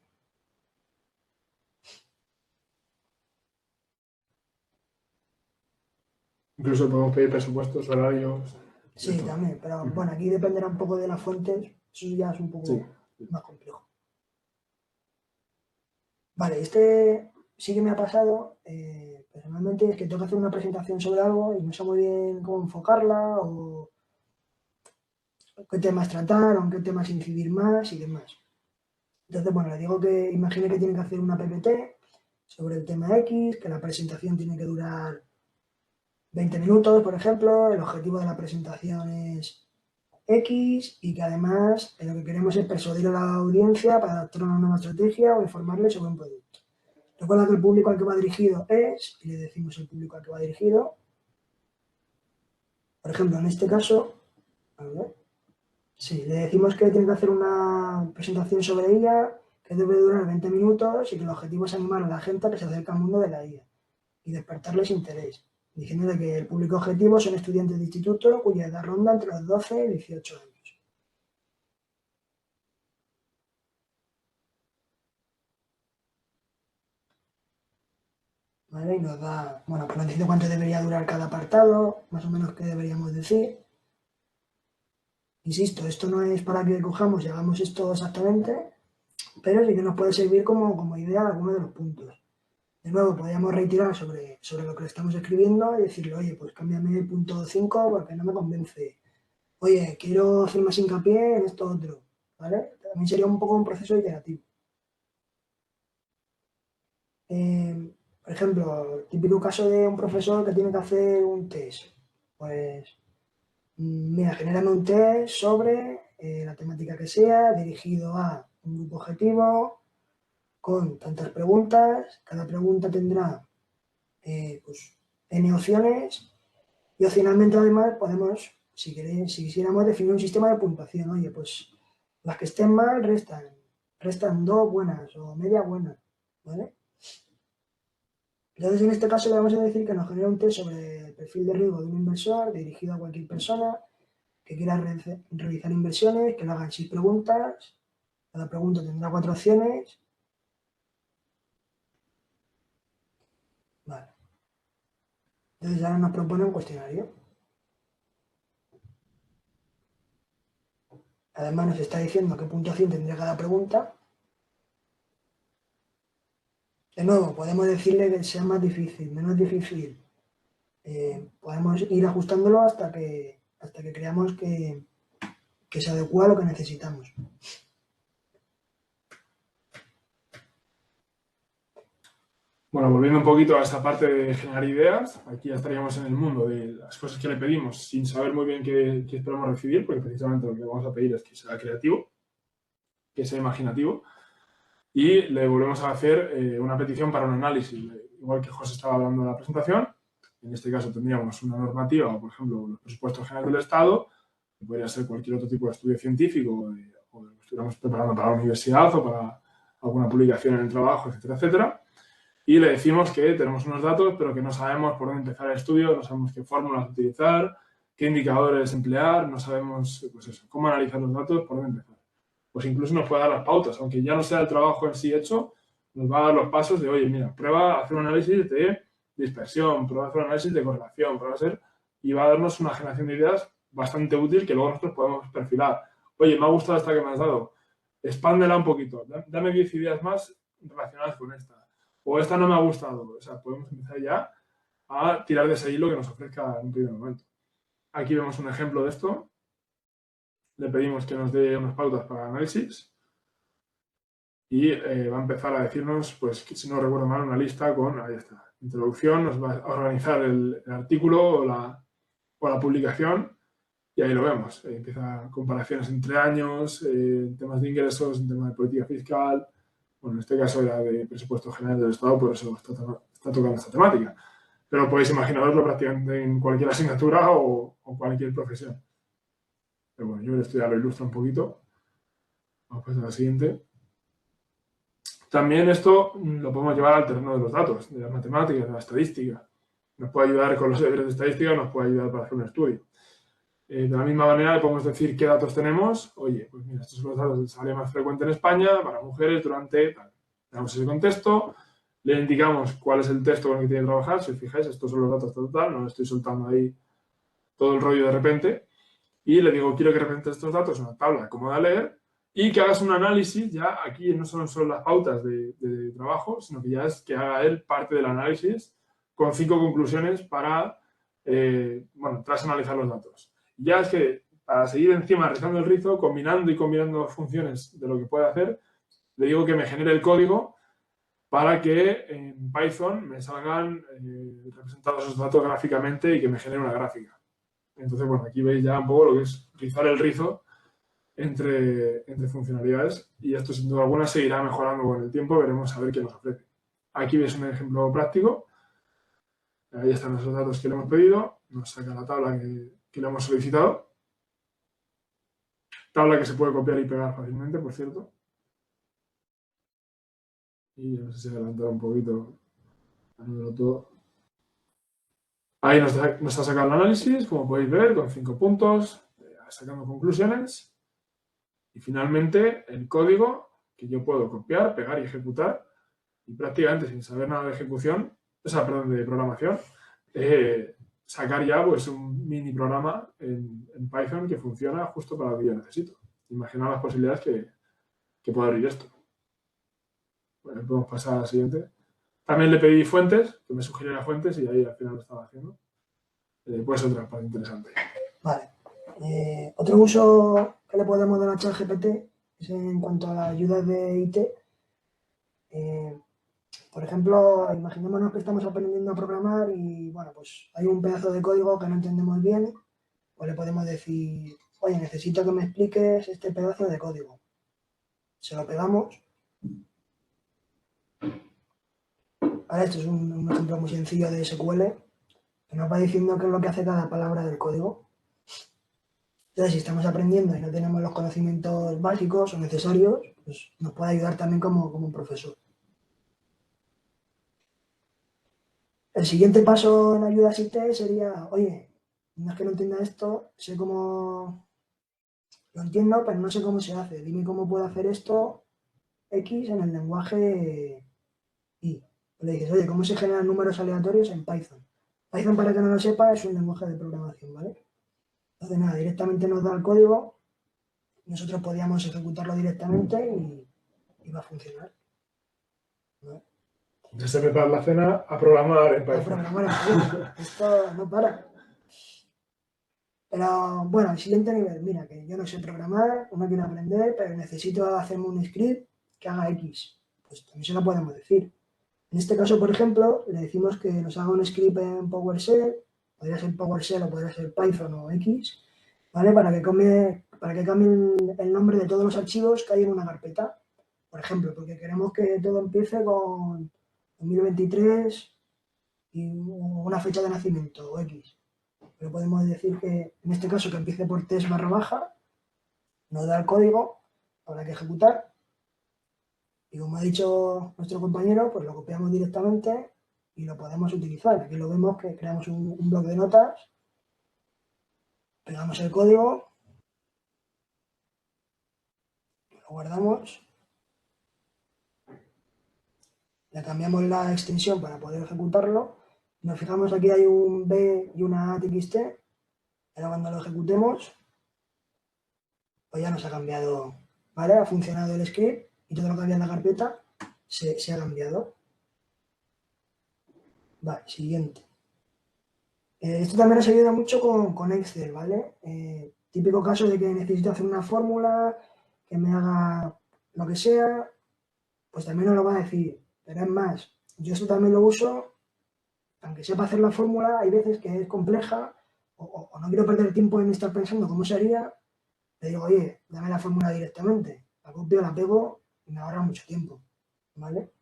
Incluso podemos pedir presupuestos, horarios, de Sí, todo. también, pero bueno, aquí dependerá un poco de las fuentes, eso ya es un Sí. poco más complejo. Vale, este sí que me ha pasado, personalmente, es que tengo que hacer una presentación sobre algo y no sé muy bien cómo enfocarla o qué temas tratar o en qué temas incidir más y demás. Entonces, bueno, le digo que imagine que tiene que hacer una PPT sobre el tema X, que la presentación tiene que durar 20 minutos, por ejemplo, el objetivo de la presentación es X y que además lo que queremos es persuadir a la audiencia para adaptar una nueva estrategia o informarle sobre un producto. Recuerda que el público al que va dirigido es, y le decimos el público al que va dirigido. Por ejemplo, en este caso, a ver, sí, le decimos que tiene que hacer una presentación sobre IA que debe durar 20 minutos y que el objetivo es animar a la gente a que se acerque al mundo de la IA y despertarles interés, diciendo que el público objetivo son estudiantes de instituto cuya edad ronda entre los 12 y 18 años. ¿Vale? Y nos da, bueno, pues nos dice cuánto debería durar cada apartado, más o menos qué deberíamos decir. Insisto, esto no es para que cojamos y hagamos esto exactamente, pero sí que nos puede servir como idea de alguno de los puntos. De nuevo, podríamos reiterar sobre lo que le estamos escribiendo y decirle, oye, pues cámbiame el punto 5 porque no me convence. Oye, quiero hacer más hincapié en esto otro, ¿vale? También sería un poco un proceso iterativo. Por ejemplo, típico caso de un profesor que tiene que hacer un test. Pues, mira, genérame un test sobre la temática que sea, dirigido a un grupo objetivo, con tantas preguntas. Cada pregunta tendrá pues, N opciones y opcionalmente además podemos, si quisiéramos, definir un sistema de puntuación. Oye, pues las que estén mal restan 2 buenas o media buena, ¿vale? Entonces, en este caso le vamos a decir que nos genera un test sobre el perfil de riesgo de un inversor dirigido a cualquier persona que quiera realizar inversiones, que le hagan 6 preguntas. Cada pregunta tendrá 4 opciones. Vale. Entonces ahora nos propone un cuestionario. Además nos está diciendo qué puntuación tendría cada pregunta. De nuevo, podemos decirle que sea más difícil, menos difícil. Podemos ir ajustándolo hasta que creamos que se adecua a lo que necesitamos. Bueno, volviendo un poquito a esta parte de generar ideas, aquí ya estaríamos en el mundo de las cosas que le pedimos sin saber muy bien qué esperamos recibir, porque precisamente lo que vamos a pedir es que sea creativo, que sea imaginativo, y le volvemos a hacer una petición para un análisis. Igual que José estaba hablando de la presentación, en este caso tendríamos una normativa, por ejemplo, los presupuestos generales del Estado, que podría ser cualquier otro tipo de estudio científico o lo que estuviéramos preparando para la universidad o para alguna publicación en el trabajo, etcétera, etcétera. Y le decimos que tenemos unos datos, pero que no sabemos por dónde empezar el estudio, no sabemos qué fórmulas utilizar, qué indicadores emplear, no sabemos pues eso, cómo analizar los datos, por dónde empezar. Pues incluso nos puede dar las pautas, aunque ya no sea el trabajo en sí hecho, nos va a dar los pasos de, oye, mira, prueba a hacer un análisis de dispersión, prueba a hacer un análisis de correlación, prueba a hacer, y va a darnos una generación de ideas bastante útil que luego nosotros podemos perfilar. Oye, me ha gustado esta que me has dado, expándela un poquito, dame 10 ideas más relacionadas con esta. O esta no me ha gustado. O sea, podemos empezar ya a tirar de ese hilo que nos ofrezca en un primer momento. Aquí vemos un ejemplo de esto. Le pedimos que nos dé unas pautas para análisis. y va a empezar a decirnos, pues, que si no recuerdo mal, una lista con, ahí está, introducción, nos va a organizar el artículo o la publicación y ahí lo vemos. Empieza comparaciones entre años, temas de ingresos, en temas de política fiscal. Bueno, en este caso era de presupuesto general del Estado, por eso está tocando esta temática. Pero podéis imaginaroslo prácticamente en cualquier asignatura o cualquier profesión. Pero bueno, yo esto ya lo ilustro un poquito. Vamos a pasar a la siguiente. También esto lo podemos llevar al terreno de los datos, de las matemáticas, de la estadística. Nos puede ayudar con los deberes de estadística, nos puede ayudar para hacer un estudio. De la misma manera le podemos decir qué datos tenemos. Oye, pues mira, estos son los datos del salario más frecuente en España para mujeres durante tal. Le damos ese contexto, le indicamos cuál es el texto con el que tiene que trabajar. Si os fijáis, estos son los datos total, no le estoy soltando ahí todo el rollo de repente. Y le digo, quiero que representes estos datos en una tabla cómoda de leer y que hagas un análisis. Ya aquí no son solo las pautas de trabajo, sino que ya es que haga él parte del análisis con 5 conclusiones para, bueno, tras analizar los datos. Ya es que para seguir encima rizando el rizo, combinando y combinando funciones de lo que puede hacer, le digo que me genere el código para que en Python me salgan representados esos datos gráficamente y que me genere una gráfica. Entonces, bueno, aquí veis ya un poco lo que es rizar el rizo entre funcionalidades y esto sin duda alguna seguirá mejorando con el tiempo, veremos a ver qué nos ofrece. Aquí veis un ejemplo práctico. Ahí están esos datos que le hemos pedido, nos saca la tabla que le hemos solicitado. Tabla que se puede copiar y pegar fácilmente, por cierto. Y no sé si adelantar un poquito. Todo. Ahí nos ha sacado el análisis, como podéis ver, con 5 puntos, sacando conclusiones. Y finalmente el código que yo puedo copiar, pegar y ejecutar. Y prácticamente sin saber nada de ejecución, o sea, perdón, de programación, sacar ya pues un mini programa en Python que funciona justo para lo que yo necesito. Imaginaos las posibilidades que puede abrir esto. Bueno, podemos pasar a la siguiente. También le pedí fuentes, que me sugiriera fuentes y ahí al final lo estaba haciendo. Pues otra parte interesante. Vale. Otro uso que le podemos dar a ChatGPT es en cuanto a la ayuda de IT. Por ejemplo, imaginémonos que estamos aprendiendo a programar y, bueno, pues hay un pedazo de código que no entendemos bien, pues le podemos decir, oye, necesito que me expliques este pedazo de código. Se lo pegamos. Ahora, esto es un ejemplo muy sencillo de SQL, que nos va diciendo qué es lo que hace cada palabra del código. Entonces, si estamos aprendiendo y no tenemos los conocimientos básicos o necesarios, pues nos puede ayudar también como un profesor. El siguiente paso en ayudas IT sería, oye, no es que no entienda esto, sé cómo lo entiendo, pero no sé cómo se hace. Dime cómo puedo hacer esto X en el lenguaje Y. Le dices, oye, ¿cómo se generan números aleatorios en Python? Python, para que no lo sepa, es un lenguaje de programación, ¿vale? Entonces, nada, directamente nos da el código, nosotros podíamos ejecutarlo directamente y va a funcionar, ¿no? Ya se prepara la cena a programar en Python. A programar en Python. Esto no para. Pero bueno, el siguiente nivel, mira, que yo no sé programar, no quiero aprender, pero necesito hacerme un script que haga X. Pues también se lo podemos decir. En este caso, por ejemplo, le decimos que nos haga un script en PowerShell, podría ser PowerShell o podría ser Python o X, ¿vale? Para que cambie el nombre de todos los archivos que hay en una carpeta. Por ejemplo, porque queremos que todo empiece con 2023 y una fecha de nacimiento o X. Pero podemos decir que, en este caso, que empiece por test /, nos da el código para que ejecutar. Y como ha dicho nuestro compañero, pues lo copiamos directamente y lo podemos utilizar. Aquí lo vemos que creamos un bloc de notas, pegamos el código, lo guardamos, le cambiamos la extensión para poder ejecutarlo. Nos fijamos, aquí hay un B y una ATXT. Ahora cuando lo ejecutemos, pues ya nos ha cambiado, ¿vale? Ha funcionado el script y todo lo que había en la carpeta se ha cambiado. Vale, siguiente. Esto también nos ayuda mucho con Excel, ¿vale? Típico caso de que necesito hacer una fórmula que me haga lo que sea pues también nos lo va a decir. Pero es más, yo esto también lo uso, aunque sepa hacer la fórmula, hay veces que es compleja o no quiero perder tiempo en estar pensando cómo sería, le digo, oye, dame la fórmula directamente, la copio, la pego y me ahorra mucho tiempo, ¿vale?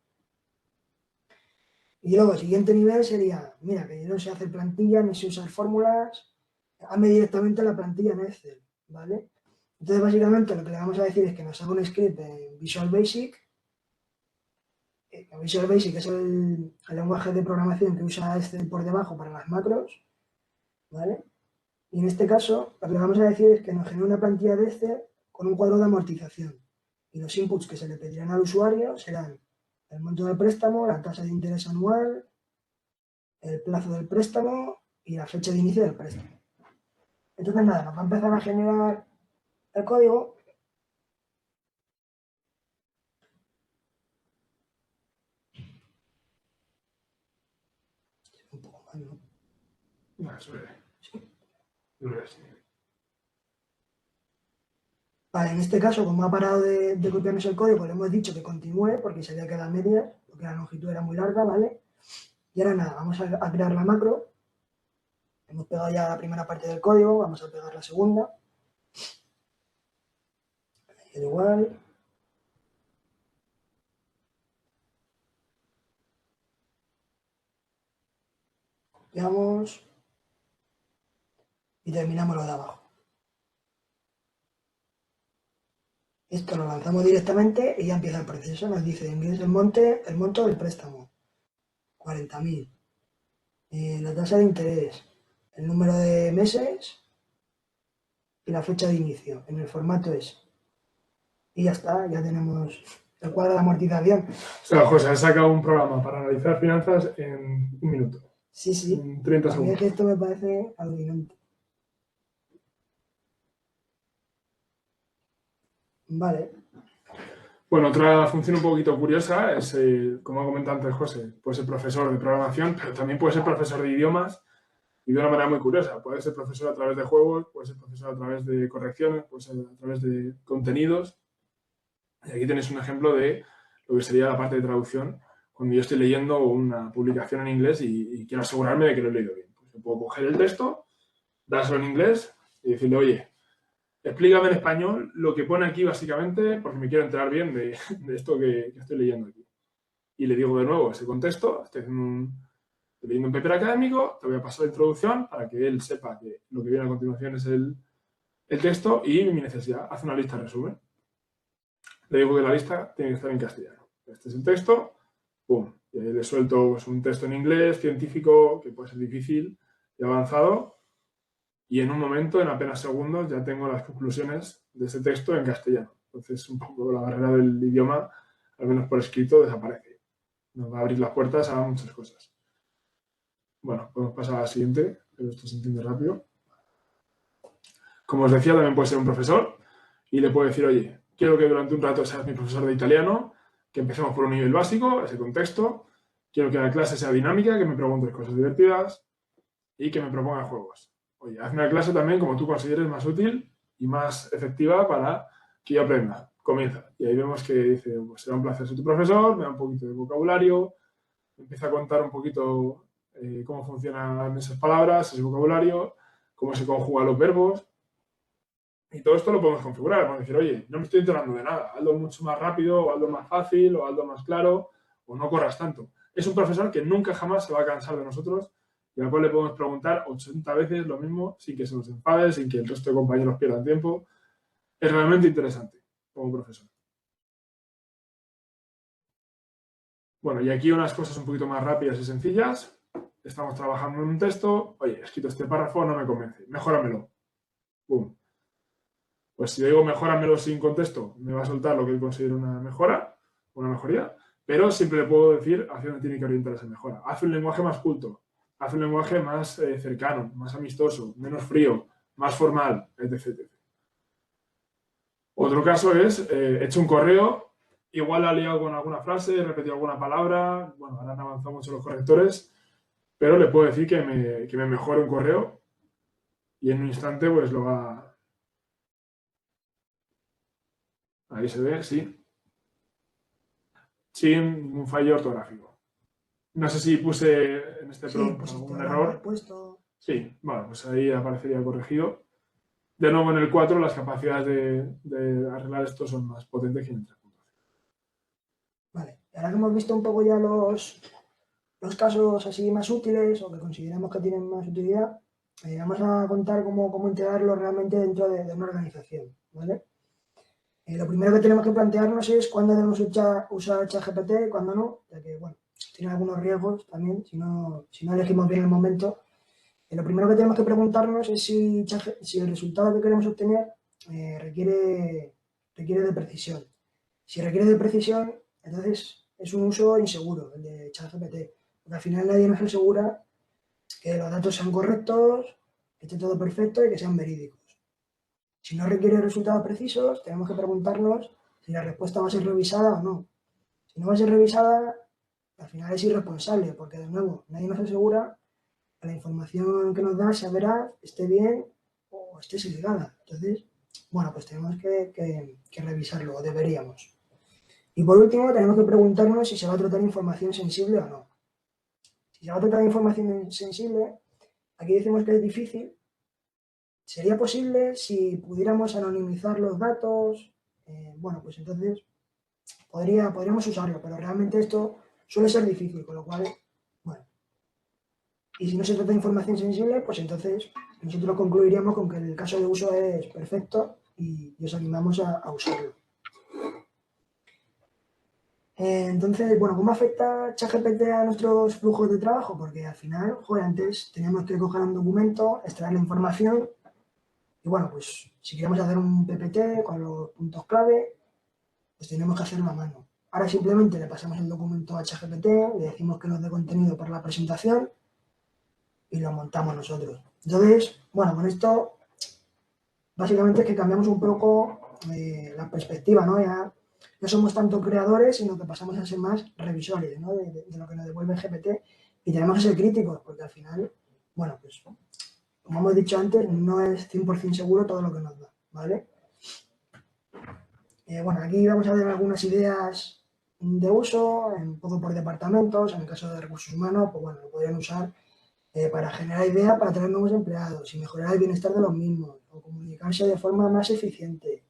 Y luego el siguiente nivel sería, mira, que yo no sé hacer plantillas, ni sé usar fórmulas, hazme directamente la plantilla en Excel, ¿vale? Entonces, básicamente, lo que le vamos a decir es que nos haga un script en Visual Basic. Visual Basic es el lenguaje de programación que usa Excel por debajo para las macros, ¿vale? Y en este caso, lo que le vamos a decir es que nos genere una plantilla de Excel con un cuadro de amortización. Y los inputs que se le pedirán al usuario serán el monto del préstamo, la tasa de interés anual, el plazo del préstamo y la fecha de inicio del préstamo. Entonces, nada, nos va a empezar a generar el código. Un poco más, ¿no? No, eso es. Vale, en este caso, como ha parado de copiarnos el código, le hemos dicho que continúe porque se había quedado a medias, porque la longitud era muy larga, ¿vale? Y ahora nada, vamos a crear la macro. Hemos pegado ya la primera parte del código, vamos a pegar la segunda. Igual. Copiamos. Y terminamos lo de abajo. Esto lo lanzamos directamente y ya empieza el proceso. Nos dice, envíes el monto del préstamo. 40.000. La tasa de interés. El número de meses y la fecha de inicio. En el formato es. Y ya está, ya tenemos el cuadro de amortización. O sea, José, has sacado un programa para analizar finanzas en un minuto. Sí, sí. En 30 A mí es segundos. que esto me parece alucinante. Vale. Bueno, otra función un poquito curiosa es, como ha comentado antes José, puede ser profesor de programación, pero también puede ser profesor de idiomas y de una manera muy curiosa. Puede ser profesor a través de juegos, puede ser profesor a través de correcciones, puede ser a través de contenidos. Y aquí tenéis un ejemplo de lo que sería la parte de traducción cuando yo estoy leyendo una publicación en inglés y quiero asegurarme de que lo he leído bien. Pues yo puedo coger el texto, dárselo en inglés y decirle, oye, explícame en español lo que pone aquí básicamente porque me quiero enterar bien de esto que estoy leyendo aquí. Y le digo de nuevo ese contexto, estoy leyendo un paper académico, te voy a pasar la introducción para que él sepa que lo que viene a continuación es el texto y mi necesidad. Hace una lista de resumen. Le digo que la lista tiene que estar en castellano. Este es el texto, pum. Y ahí le suelto pues, un texto en inglés, científico, que puede ser difícil y avanzado. Y en un momento, en apenas segundos, ya tengo las conclusiones de ese texto en castellano. Entonces, un poco la barrera del idioma, al menos por escrito, desaparece. Nos va a abrir las puertas a muchas cosas. Bueno, podemos pasar a la siguiente, pero esto se entiende rápido. Como os decía, también puede ser un profesor y le puedo decir, oye, quiero que durante un rato seas mi profesor de italiano, que empecemos por un nivel básico, ese contexto. Quiero que la clase sea dinámica, que me preguntes cosas divertidas y que me propongas juegos. Oye, hazme la clase también como tú consideres más útil y más efectiva para que yo aprenda. Comienza. Y ahí vemos que dice, pues será un placer ser tu profesor, me da un poquito de vocabulario, me empieza a contar un poquito cómo funcionan esas palabras, ese vocabulario, cómo se conjugan los verbos. Y todo esto lo podemos configurar. Podemos decir, oye, no me estoy enterando de nada, hazlo mucho más rápido, o hazlo más fácil, o hazlo más claro, o no corras tanto. Es un profesor que nunca jamás se va a cansar de nosotros y al cual le podemos preguntar 80 veces lo mismo sin que se nos enfade, sin que el resto de compañeros pierdan tiempo. Es realmente interesante como profesor. Bueno, y aquí unas cosas un poquito más rápidas y sencillas. Estamos trabajando en un texto. Oye, he escrito este párrafo, no me convence. Mejóramelo. Boom. Pues si le digo mejóramelo sin contexto, me va a soltar lo que él considera una mejora, una mejoría, pero siempre le puedo decir hacia dónde tiene que orientar esa mejora. Haz un lenguaje más culto, haz un lenguaje más cercano, más amistoso, menos frío, más formal, etc. Otro caso es, he hecho un correo, igual ha liado con alguna frase, he repetido alguna palabra, bueno, ahora han avanzado mucho los correctores, pero le puedo decir que me mejore un correo y en un instante pues lo va... Ahí se ve, sí. sin ningún fallo ortográfico. No sé si puse en este Sí, prompt pusiste algún algo mal error. puesto. Sí, bueno, pues ahí aparecería corregido. De nuevo, en el 4 las capacidades de arreglar esto son más potentes que en el 3. Vale, y ahora que hemos visto un poco ya los casos así más útiles o que consideramos que tienen más utilidad, vamos a contar cómo integrarlo realmente dentro de una organización, ¿vale? Lo primero que tenemos que plantearnos es cuándo debemos usar ChatGPT y cuándo no, ya que, bueno, tiene algunos riesgos también si no elegimos bien el momento. Lo primero que tenemos que preguntarnos es si el resultado que queremos obtener requiere de precisión. Si requiere de precisión, entonces es un uso inseguro, el de ChatGPT, porque al final nadie nos asegura que los datos sean correctos, que esté todo perfecto y que sean verídicos. Si no requiere resultados precisos, tenemos que preguntarnos si la respuesta va a ser revisada o no. Si no va a ser revisada, al final es irresponsable, porque de nuevo, nadie nos asegura que la información que nos da sea veraz, esté bien o esté sesgada. Entonces, bueno, pues tenemos que revisarlo, o deberíamos. Y por último, tenemos que preguntarnos si se va a tratar información sensible o no. Si se va a tratar información sensible, aquí decimos que es difícil. ¿Sería posible si pudiéramos anonimizar los datos? Bueno, pues entonces podríamos usarlo, pero realmente esto suele ser difícil, con lo cual, bueno. Y si no se trata de información sensible, pues entonces nosotros concluiríamos con que el caso de uso es perfecto y os animamos a usarlo. Entonces, bueno, ¿cómo afecta ChatGPT a nuestros flujos de trabajo? Porque al final, joder, antes teníamos que coger un documento, extraer la información y bueno, pues si queremos hacer un PPT con los puntos clave, pues tenemos que hacerlo a mano. Ahora simplemente le pasamos el documento a ChatGPT, le decimos que nos dé contenido para la presentación y lo montamos nosotros. Entonces, bueno, con esto básicamente es que cambiamos un poco la perspectiva, ¿no? Ya no somos tanto creadores, sino que pasamos a ser más revisores, ¿no? De lo que nos devuelve el GPT y tenemos que ser críticos, porque al final, bueno, pues como hemos dicho antes, no es 100% seguro todo lo que nos da, ¿vale? Bueno, aquí vamos a ver algunas ideas de uso, un poco por departamentos, en el caso de recursos humanos, pues bueno, lo podrían usar para generar ideas para atraer nuevos empleados y mejorar el bienestar de los mismos, o comunicarse de forma más eficiente.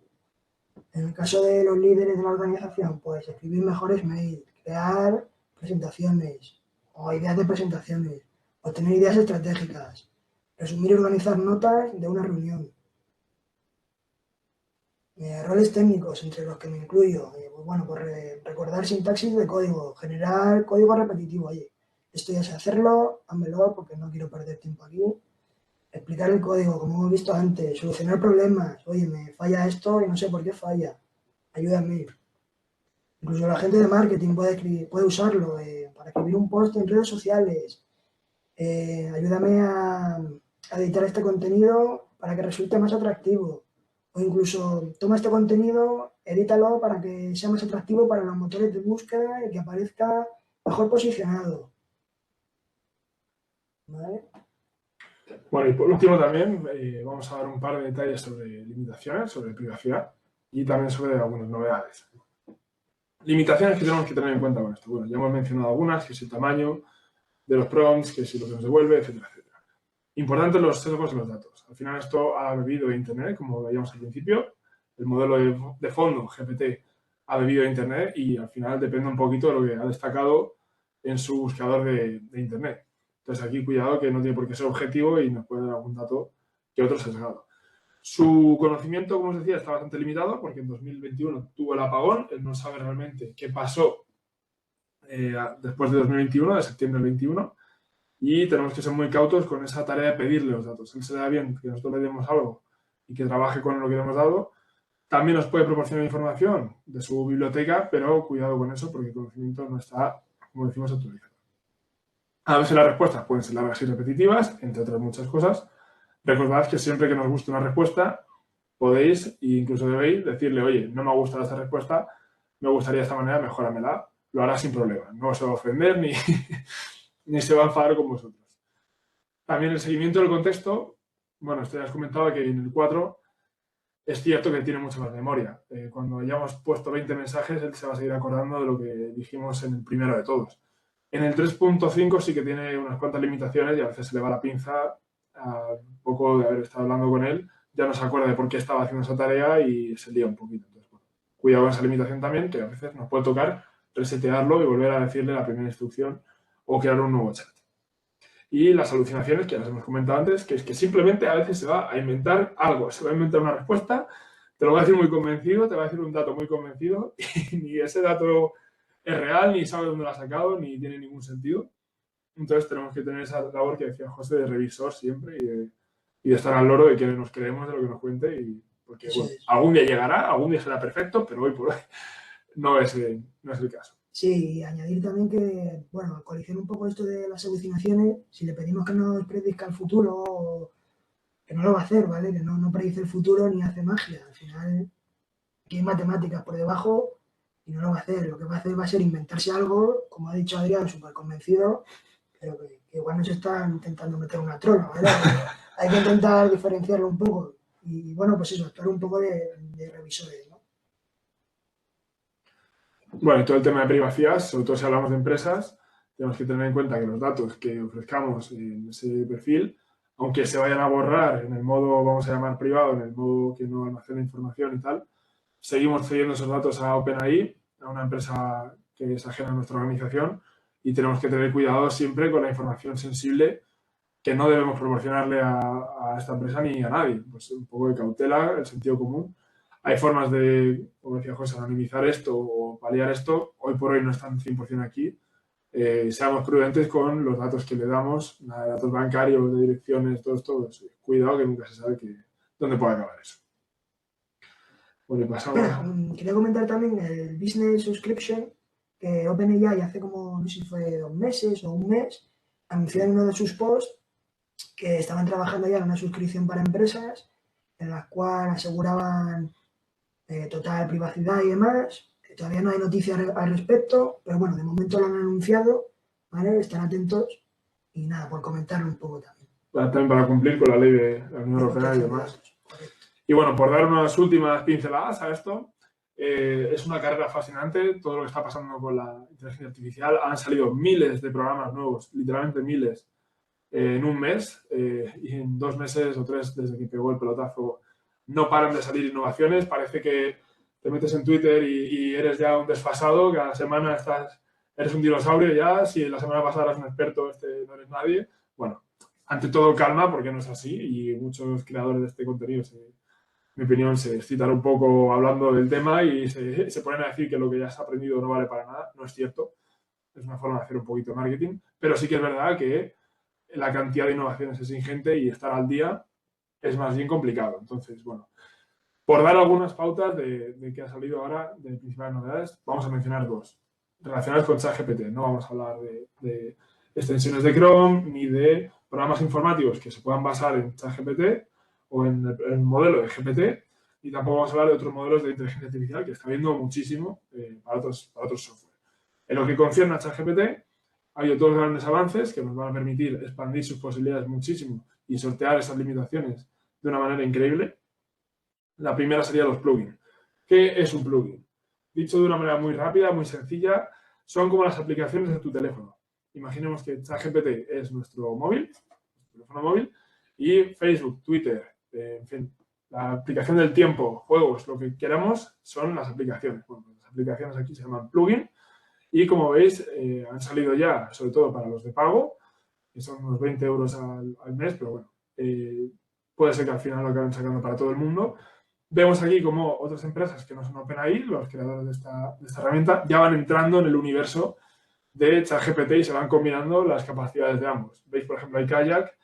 En el caso de los líderes de la organización, pues escribir mejores mails, crear presentaciones o ideas de presentaciones, obtener ideas estratégicas, resumir y organizar notas de una reunión. Roles técnicos, entre los que me incluyo. Pues bueno, pues recordar sintaxis de código, generar código repetitivo. Oye, esto ya sé hacerlo, házmelo porque no quiero perder tiempo aquí. Explicar el código, como hemos visto antes, solucionar problemas. Oye, me falla esto y no sé por qué falla. Ayúdame. Incluso la gente de marketing puede usarlo para escribir un post en redes sociales. Ayúdame a editar este contenido para que resulte más atractivo. O incluso toma este contenido, edítalo para que sea más atractivo para los motores de búsqueda y que aparezca mejor posicionado. ¿Vale? Bueno, y por último también vamos a dar un par de detalles sobre limitaciones, sobre privacidad y también sobre algunas novedades. Limitaciones que tenemos que tener en cuenta con esto. Bueno, ya hemos mencionado algunas, que es el tamaño de los prompts, que es lo que nos devuelve, etcétera, etcétera. Importantes los sesgos de los datos. Al final esto ha bebido de Internet, como veíamos al principio. El modelo de fondo, GPT, ha bebido de Internet y al final depende un poquito de lo que ha destacado en su buscador de Internet. Entonces aquí cuidado que no tiene por qué ser objetivo y nos puede dar algún dato que otro sesgado. Su conocimiento, como os decía, está bastante limitado porque en 2021 tuvo el apagón. Él no sabe realmente qué pasó después de 2021, de septiembre del 21, y tenemos que ser muy cautos con esa tarea de pedirle los datos. Él se da bien que nosotros le demos algo y que trabaje con lo que le hemos dado. También nos puede proporcionar información de su biblioteca, pero cuidado con eso porque el conocimiento no está, como decimos, actualizado. A veces las respuestas pueden ser largas y repetitivas, entre otras muchas cosas. Recordad que siempre que nos guste una respuesta, podéis e incluso debéis decirle, oye, no me ha gustado esta respuesta, me gustaría de esta manera, mejóramela. Lo hará sin problema. No se va a ofender ni, ni se va a enfadar con vosotros. También el seguimiento del contexto. Bueno, esto ya os comentaba que en el 4 es cierto que tiene mucha más memoria. Cuando hayamos puesto 20 mensajes, él se va a seguir acordando de lo que dijimos en el primero de todos. En el 3.5 sí que tiene unas cuantas limitaciones y a veces se le va la pinza un poco de haber estado hablando con él. Ya no se acuerda de por qué estaba haciendo esa tarea y se lía un poquito. Entonces, bueno, cuidado con esa limitación también, que a veces nos puede tocar resetearlo y volver a decirle la primera instrucción o crear un nuevo chat. Y las alucinaciones, que ya las hemos comentado antes, que es que simplemente a veces se va a inventar algo, se va a inventar una respuesta, te lo va a decir muy convencido, te va a decir un dato muy convencido y ni ese dato es real, ni sabe dónde lo ha sacado, ni tiene ningún sentido. Entonces tenemos que tener esa labor que decía José de revisor siempre y de estar al loro de que nos creemos de lo que nos cuente y porque bueno, algún día llegará, algún día será perfecto, pero hoy por hoy no es el caso. Sí, y añadir también que, bueno, coliciona un poco esto de las alucinaciones, si le pedimos que nos predizca el futuro, que no lo va a hacer, ¿vale? Que no predice el futuro ni hace magia. Al final, aquí hay matemáticas por debajo y no lo va a hacer. Lo que va a hacer va a ser inventarse algo, como ha dicho Adrián, súper convencido, pero que igual nos está intentando meter una trola, ¿vale? Hay que intentar diferenciarlo un poco. Y bueno, pues eso, actuar un poco de revisores, ¿no? Bueno, y todo el tema de privacidad, sobre todo si hablamos de empresas, tenemos que tener en cuenta que los datos que ofrezcamos en ese perfil, aunque se vayan a borrar en el modo, vamos a llamar privado, en el modo que no almacena información y tal, seguimos cediendo esos datos a OpenAI, a una empresa que es ajena a nuestra organización, y tenemos que tener cuidado siempre con la información sensible que no debemos proporcionarle a esta empresa ni a nadie. Pues un poco de cautela, el sentido común. Hay formas de, como decía José, anonimizar esto o paliar esto. Hoy por hoy no están 100% aquí. Seamos prudentes con los datos que le damos, datos bancarios, de direcciones, todo esto. Pues, cuidado que nunca se sabe dónde puede acabar eso. Bueno, y pasamos. Quería comentar también el Business Subscription, que OpenAI hace como, no sé si fue 2 meses o un mes, anunció en uno de sus posts que estaban trabajando ya en una suscripción para empresas en la cual aseguraban total privacidad y demás. Todavía no hay noticias al respecto, pero bueno, de momento lo han anunciado, ¿vale? Están atentos y nada, por comentarlo un poco también. También para cumplir con la ley de la Unión Europea y demás. Y bueno, por dar unas últimas pinceladas a esto, es una carrera fascinante todo lo que está pasando con la inteligencia artificial. Han salido miles de programas nuevos, literalmente miles, en un mes y en 2 meses o 3 desde que pegó el pelotazo no paran de salir innovaciones. Parece que te metes en Twitter y eres ya un desfasado, cada semana eres un dinosaurio ya, si la semana pasada eras un experto, no eres nadie. Bueno, ante todo calma porque no es así y muchos creadores de este contenido, en mi opinión, se excitan un poco hablando del tema y se ponen a decir que lo que ya se ha aprendido no vale para nada. No es cierto, es una forma de hacer un poquito de marketing, pero sí que es verdad que la cantidad de innovaciones es ingente y estar al día es más bien complicado. Entonces, bueno, por dar algunas pautas de qué ha salido ahora de principales novedades, vamos a mencionar 2 relacionadas con ChatGPT. No vamos a hablar de extensiones de Chrome ni de programas informáticos que se puedan basar en ChatGPT o en el modelo de GPT, y tampoco vamos a hablar de otros modelos de inteligencia artificial que está viendo muchísimo para otros software. En lo que concierne a ChatGPT, ha habido 2 grandes avances que nos van a permitir expandir sus posibilidades muchísimo y sortear esas limitaciones de una manera increíble. La primera sería los plugins. ¿Qué es un plugin? Dicho de una manera muy rápida, muy sencilla, son como las aplicaciones de tu teléfono. Imaginemos que ChatGPT es nuestro móvil, nuestro teléfono móvil, y Facebook, Twitter, en fin, la aplicación del tiempo, juegos, lo que queramos, son las aplicaciones. Bueno, las aplicaciones aquí se llaman plugin y como veis han salido ya, sobre todo para los de pago, que son unos 20 euros al mes, pero bueno, puede ser que al final lo acaben sacando para todo el mundo. Vemos aquí como otras empresas que no son OpenAI, los creadores de esta herramienta, ya van entrando en el universo de ChatGPT y se van combinando las capacidades de ambos. Veis, por ejemplo, hay Kayak,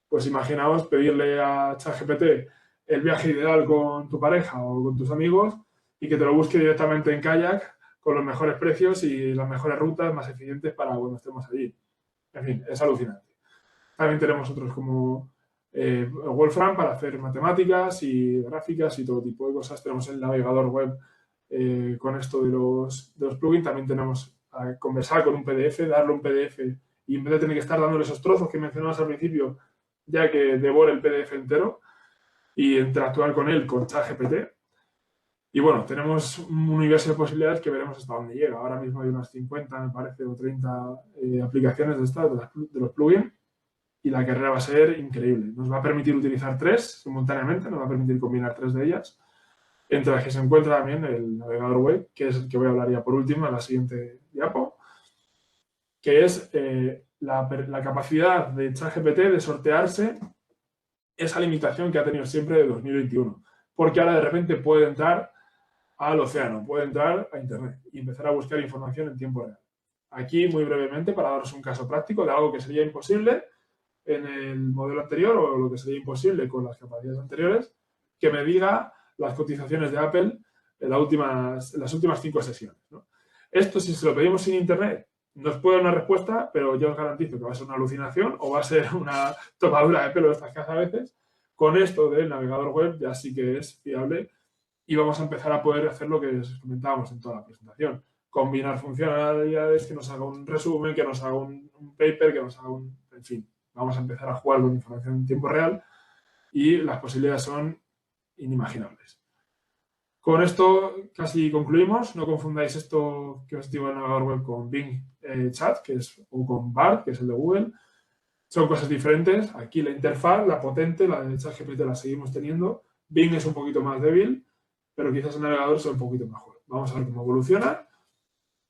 pues imaginaos pedirle a ChatGPT el viaje ideal con tu pareja o con tus amigos y que te lo busque directamente en Kayak con los mejores precios y las mejores rutas más eficientes para cuando estemos allí. En fin, es alucinante. También tenemos otros como Wolfram para hacer matemáticas y gráficas y todo tipo de cosas. Tenemos el navegador web con esto de los plugins. También tenemos a conversar con un PDF, darle un PDF y en vez de tener que estar dándole esos trozos que mencionabas al principio, ya que devore el PDF entero. y interactuar con él con ChatGPT. Y bueno, tenemos un universo de posibilidades que veremos hasta dónde llega. Ahora mismo hay unas 50, me parece, o 30 aplicaciones de estas, de los plugins, y la carrera va a ser increíble. Nos va a permitir utilizar 3 simultáneamente, nos va a permitir combinar 3 de ellas, entre las que se encuentra también el navegador web, que es el que voy a hablar ya por último en la siguiente diapo, que es la capacidad de ChatGPT de sortearse esa limitación que ha tenido siempre de 2021. Porque ahora de repente puede entrar al océano, puede entrar a Internet y empezar a buscar información en tiempo real. Aquí, muy brevemente, para daros un caso práctico de algo que sería imposible en el modelo anterior o lo que sería imposible con las capacidades anteriores, que me diga las cotizaciones de Apple en las últimas 5 sesiones, ¿no? Esto, si se lo pedimos sin Internet, nos puede dar una respuesta, pero yo os garantizo que va a ser una alucinación o va a ser una tomadura de pelo de estas que hace a veces. Con esto del navegador web ya sí que es fiable y vamos a empezar a poder hacer lo que os comentábamos en toda la presentación. Combinar funcionalidades, que nos haga un resumen, que nos haga un paper, que nos haga en fin, vamos a empezar a jugar con información en tiempo real y las posibilidades son inimaginables. Con esto casi concluimos. No confundáis esto que os digo en el navegador web con Bing Chat, o con Bard, que es el de Google. Son cosas diferentes. Aquí la interfaz, la potente, la de ChatGPT la seguimos teniendo. Bing es un poquito más débil, pero quizás el navegador sea un poquito mejor. Vamos a ver cómo evoluciona.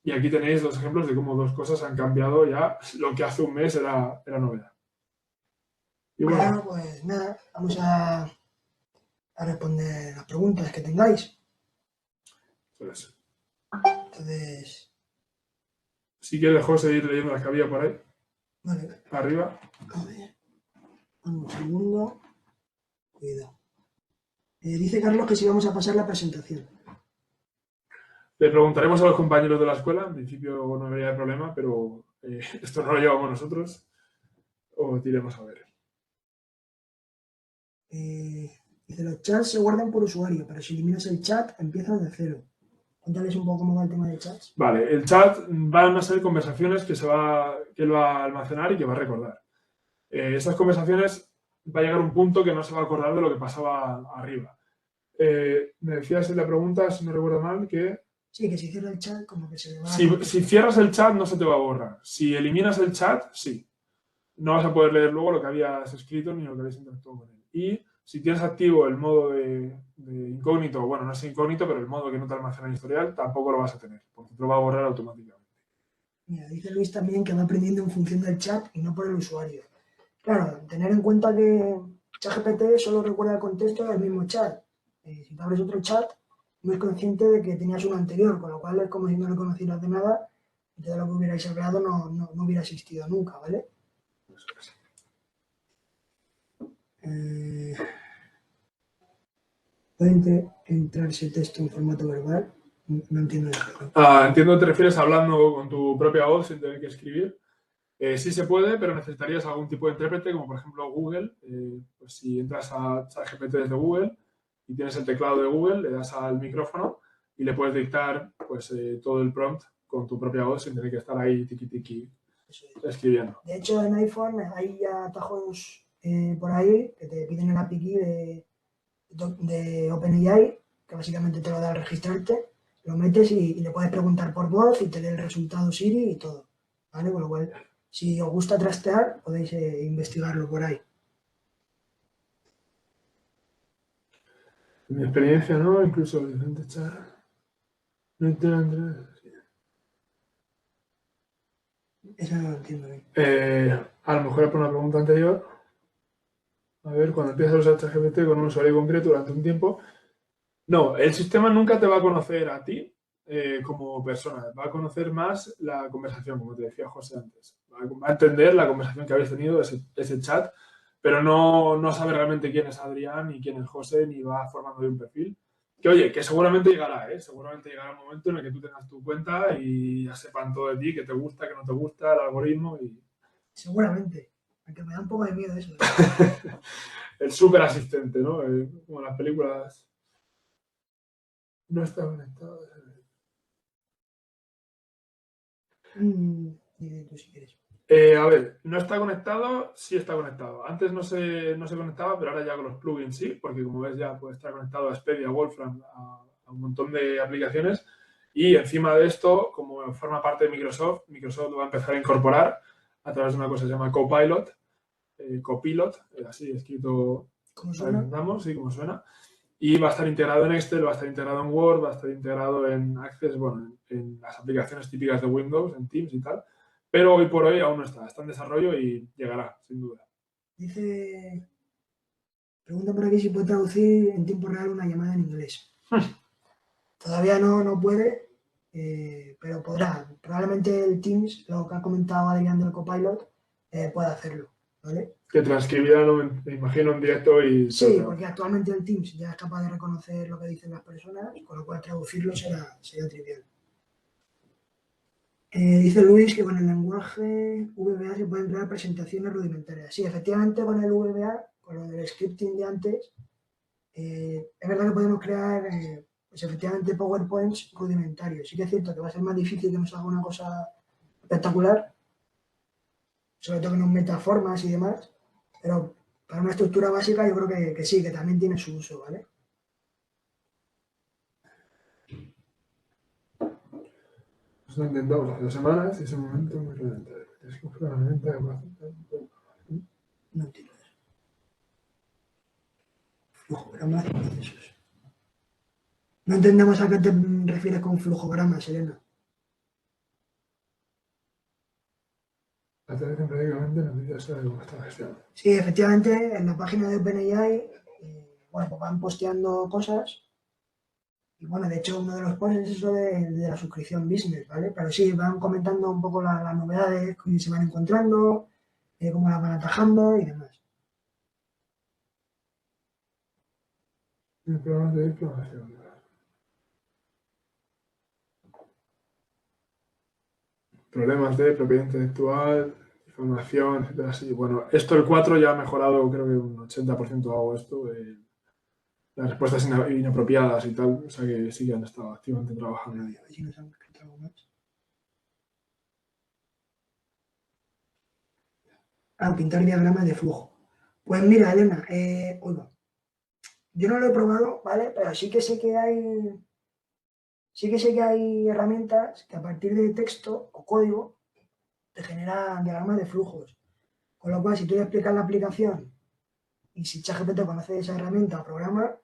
Y aquí tenéis 2 ejemplos de cómo 2 cosas han cambiado ya. Lo que hace un mes era novedad. Y bueno, pues nada, vamos a responder las preguntas que tengáis. Pues, Entonces, si quieres, José, ir leyendo las que había por ahí. vale. Arriba. A ver, un segundo. Cuidado. Dice Carlos que si vamos a pasar la presentación. Le preguntaremos a los compañeros de la escuela. En principio no habría problema, pero esto no lo llevamos nosotros. O diremos a ver. Dice, los chats se guardan por usuario, pero si eliminas el chat, empiezas de cero. Cuéntales un poco cómo va el tema del chat. Vale, el chat van a ser conversaciones que él va a almacenar y que va a recordar. Esas conversaciones va a llegar a un punto que no se va a acordar de lo que pasaba arriba. Me decías en la pregunta, si no recuerdo mal, que... Sí, que si cierra el chat, como que se le va Si cierras el chat, no se te va a borrar. Si eliminas el chat, sí. No vas a poder leer luego lo que habías escrito ni lo que habías interactuado con él. Y si tienes activo el modo de incógnito, bueno, no es incógnito, pero el modo que no te almacena el historial, tampoco lo vas a tener, porque te lo va a borrar automáticamente. Mira, dice Luis también que va aprendiendo en función del chat y no por el usuario. Claro, tener en cuenta que ChatGPT solo recuerda el contexto del mismo chat. Si te abres otro chat, no es consciente de que tenías uno anterior, con lo cual es como si no lo conocieras de nada y todo lo que hubierais hablado no hubiera existido nunca, ¿vale? ¿Puede entrarse texto en formato verbal? No entiendo eso. Entiendo que te refieres a hablando con tu propia voz sin tener que escribir. Sí se puede, pero necesitarías algún tipo de intérprete, como por ejemplo Google. Pues si entras a ChatGPT desde Google y tienes el teclado de Google, le das al micrófono y le puedes dictar pues, todo el prompt con tu propia voz sin tener que estar ahí tiqui escribiendo. De hecho, en iPhone hay atajos por ahí que te piden el API key de OpenAI, que básicamente te lo da al registrarte, lo metes y le puedes preguntar por voz y te lee el resultado Siri y todo, ¿vale? Con lo cual, si os gusta trastear, podéis investigarlo por ahí. En mi experiencia, ¿no? Incluso diferentes chats. Eso no lo entiendo bien. A lo mejor por una pregunta anterior. A ver, cuando empiezas a usar ChatGPT con un usuario concreto durante un tiempo. No, el sistema nunca te va a conocer a ti como persona. Va a conocer más la conversación, como te decía José antes. Va a entender la conversación que habéis tenido, ese chat, pero no sabe realmente quién es Adrián, ni quién es José, ni va formando de un perfil. Que oye, que seguramente llegará, ¿eh? Seguramente llegará un momento en el que tú tengas tu cuenta y ya sepan todo de ti, qué te gusta, qué no te gusta, el algoritmo y... Seguramente, aunque me da un poco de miedo eso. El súper asistente, ¿no? Como las películas... No está conectado. Dime tú si quieres. A ver, no está conectado, sí está conectado. Antes no se conectaba, pero ahora ya con los plugins sí, porque como ves ya puede estar conectado a Expedia, Wolfram, a un montón de aplicaciones. Y encima de esto, como forma parte de Microsoft, Microsoft lo va a empezar a incorporar a través de una cosa que se llama Copilot, así escrito, ¿Cómo para que suena? entendamos, sí, como suena. Y va a estar integrado en Excel, va a estar integrado en Word, va a estar integrado en Access, bueno, en las aplicaciones típicas de Windows, en Teams y tal. Pero hoy por hoy aún no está en desarrollo y llegará, sin duda. Dice, pregunta por aquí si puede traducir en tiempo real una llamada en inglés. Todavía no puede, pero podrá. Probablemente el Teams, lo que ha comentado Adrián del Copilot, pueda hacerlo, ¿vale? Que transcribirá, no me imagino, en directo y Sí, todo. porque actualmente el Teams ya es capaz de reconocer lo que dicen las personas, con lo cual traducirlo será trivial. Dice Luis que con el lenguaje VBA se pueden crear presentaciones rudimentarias. Sí, efectivamente con el VBA, con lo del scripting de antes, es verdad que podemos crear, pues efectivamente, PowerPoints rudimentarios. Sí que es cierto que va a ser más difícil que nos haga una cosa espectacular, sobre todo que nos meta formas y demás, pero para una estructura básica yo creo que sí, que también tiene su uso, ¿vale? Nos lo intentamos hace 2 semanas y es un momento muy rudimentario. Es que fue una venta de No entiendo eso. Flujogramas y procesos. No entendemos a qué te refieres con flujogramas, Elena. la televisión prácticamente noticias de cómo está gestionando. Sí, efectivamente, en la página de OpenAI, bueno, pues van posteando cosas. Y bueno, de hecho, uno de los posts es eso de la suscripción business, ¿vale? Pero sí, van comentando un poco las novedades que se van encontrando, cómo las van atajando y demás. En programas de diplomación. Problemas de propiedad intelectual, información, etcétera. Sí, bueno, esto el 4 ya ha mejorado, creo que un 80% hago esto. Las respuestas inapropiadas y tal, o sea que sí que han estado activamente trabajando en ello. A ver si nos han escrito algo más. Ah, pintar diagramas de flujo. Pues mira, Elena, oiga, yo no lo he probado, ¿vale? Pero sí que sé que hay herramientas que a partir de texto o código te generan diagramas de flujos. Con lo cual, si tú le explicas la aplicación y si ChatGPT conoce esa herramienta o programa,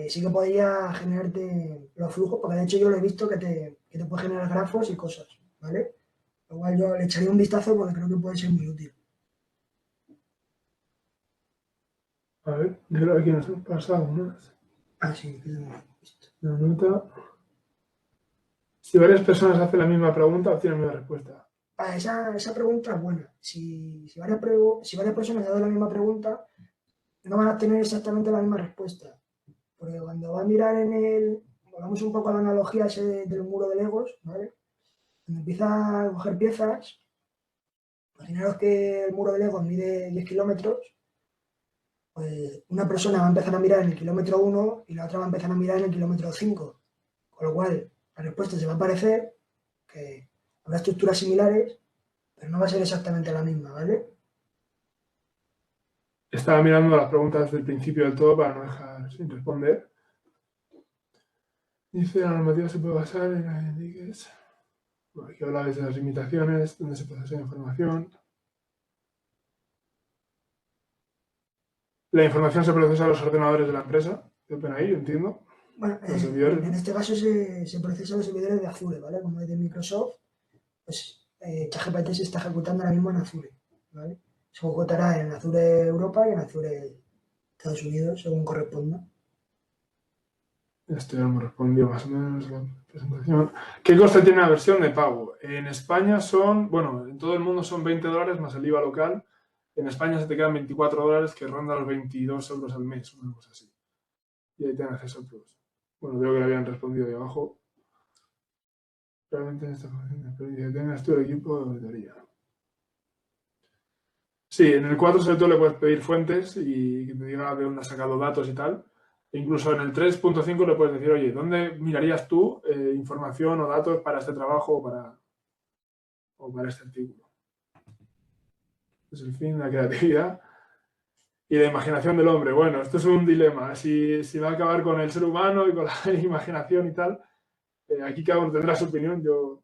sí que podría generarte los flujos, porque de hecho yo lo he visto que te puede generar grafos y cosas, ¿vale? Igual yo le echaría un vistazo porque creo que puede ser muy útil. A ver, yo creo que aquí nos han pasado unas. Ah, sí, que lo hemos visto. Una nota. Si varias personas hacen la misma pregunta, obtienen la misma respuesta. Ah, esa pregunta es buena. Si varias personas hacen la misma pregunta, no van a tener exactamente la misma respuesta. Porque cuando va a mirar volvamos un poco a la analogía ese del muro de Legos, ¿vale? Cuando empieza a coger piezas, imaginaros que el muro de Legos mide 10 kilómetros, pues una persona va a empezar a mirar en el kilómetro 1 y la otra va a empezar a mirar en el kilómetro 5. Con lo cual, la respuesta se va a parecer, que habrá estructuras similares, pero no va a ser exactamente la misma, ¿vale? Estaba mirando las preguntas del principio del todo para no dejar sin responder. Dice, la normativa se puede basar en las indiques. Bueno, aquí habla de las limitaciones, donde se procesa información. La información se procesa en los ordenadores de la empresa, de OpenAI, entiendo. Bueno, Los servidores, en ¿no? este caso se procesan los servidores de Azure, ¿vale? Como es de Microsoft, pues ChatGPT se está ejecutando ahora mismo en Azure, ¿vale? Se ejecutará en Azure Europa y en Azure Estados Unidos, según corresponda. Esto ya me respondió más o menos la presentación. ¿Qué coste tiene la versión de pago? En España bueno, en todo el mundo son $20 más el IVA local. En España se te quedan $24 que ronda los 22 euros al mes, una cosa así. Y ahí tienes acceso a Plus. Bueno, veo que le habían respondido ahí abajo. Realmente en esta función, pero dice, tengas tú el equipo de auditoría. Sí, en el 4 sobre todo le puedes pedir fuentes y que te diga de dónde has sacado datos y tal. E incluso en el 3.5 le puedes decir, oye, ¿dónde mirarías tú información o datos para este trabajo o para este artículo? es el fin, la creatividad y la imaginación del hombre. Bueno, esto es un dilema. Si va a acabar con el ser humano y con la imaginación y tal, aquí cada uno tendrá su opinión. Yo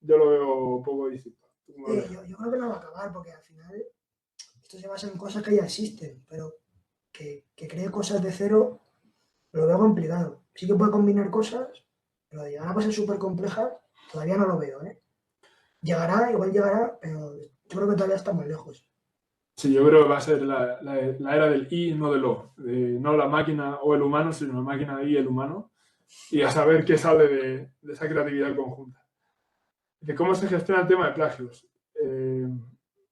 lo veo un poco distinto. Yo creo que no va a acabar, porque al final esto se basa en cosas que ya existen, pero que cree cosas de cero lo veo complicado. Sí que puede combinar cosas, pero de llegar a cosas súper complejas, todavía no lo veo, ¿eh? Llegará, igual llegará, pero yo creo que todavía está muy lejos. Sí, yo creo que va a ser la era del I, no del O. No la máquina o el humano, sino la máquina y el humano. Y a saber qué sale de esa creatividad conjunta. De cómo se gestiona el tema de plagios.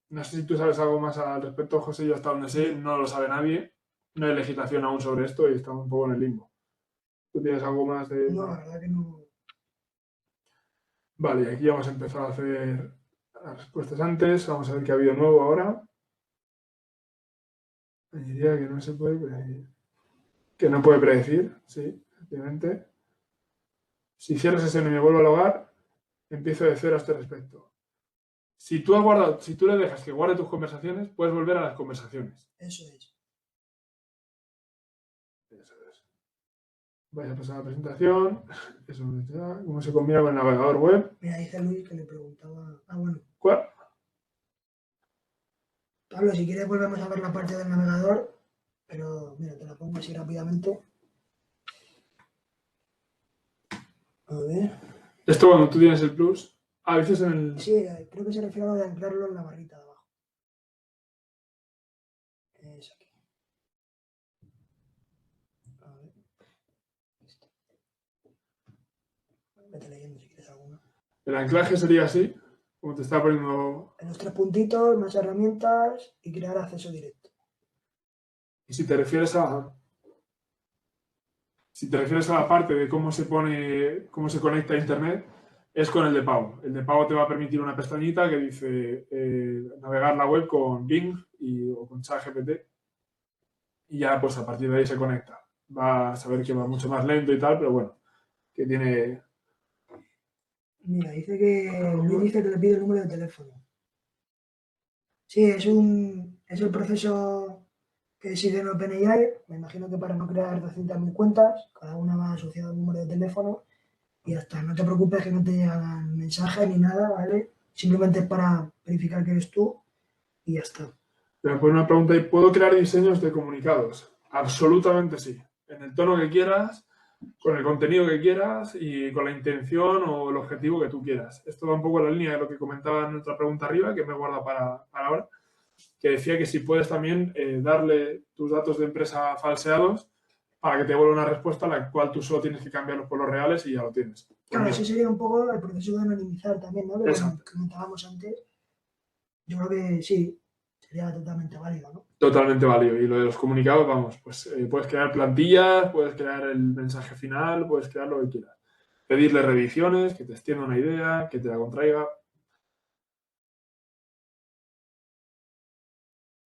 No sé si tú sabes algo más al respecto, José. Yo hasta donde sé no lo sabe nadie. No hay legislación aún sobre esto y estamos un poco en el limbo. ¿Tú tienes algo más de...? No, la verdad que no. Vale, aquí vamos a empezar a hacer las respuestas antes. Vamos a ver qué ha habido nuevo ahora. Diría que no se puede predecir. Que no puede predecir, sí, efectivamente. Si cierro sesión y me vuelvo a logar, empiezo de cero a este respecto. Si tú le dejas que guarde tus conversaciones, puedes volver a las conversaciones. Eso es. Eso es. Vais a pasar a la presentación. Eso, ¿cómo se combina con el navegador web? Mira, dice Luis que le preguntaba. Ah, bueno. ¿Cuál? Pablo, si quieres volvemos a ver la parte del navegador, pero mira, te la pongo así rápidamente. A ver. Esto cuando tú tienes el plus, a veces en el... Sí, creo que se refiere a lo de anclarlo en la barrita de abajo. Es aquí. A ver. Vete leyendo si quieres alguna. El anclaje sería así, como te está poniendo... En los 3 puntitos, más herramientas y crear acceso directo. Y si te refieres a la parte de cómo se conecta a Internet, es con el de pago. El de pago te va a permitir una pestañita que dice navegar la web con Bing o con ChatGPT y ya pues a partir de ahí se conecta. Va a saber que va mucho más lento y tal, pero bueno, que tiene... Mira, Luis dice que le pide el número de teléfono. Sí, es el proceso que sigue en OpenAI. Me imagino que para no crear 200.000 cuentas, cada una va asociada a un número de teléfono y ya está. No te preocupes que no te llegan mensajes ni nada, ¿vale? Simplemente es para verificar que eres tú y ya está. Te voy una pregunta ahí. ¿Puedo crear diseños de comunicados? Absolutamente sí. En el tono que quieras, con el contenido que quieras y con la intención o el objetivo que tú quieras. Esto va un poco en la línea de lo que comentaba en otra pregunta arriba, que me guarda para ahora, que decía que si puedes también darle tus datos de empresa falseados para que te vuelva una respuesta a la cual tú solo tienes que cambiarlos por los reales y ya lo tienes. Claro, ese sería un poco el proceso de anonimizar también, ¿no? Que comentábamos antes. Yo creo que sí, sería totalmente válido, ¿no? Totalmente válido. Y lo de los comunicados, vamos, pues puedes crear plantillas, puedes crear el mensaje final, puedes crear lo que quieras. Pedirle revisiones, que te extienda una idea, que te la contraiga.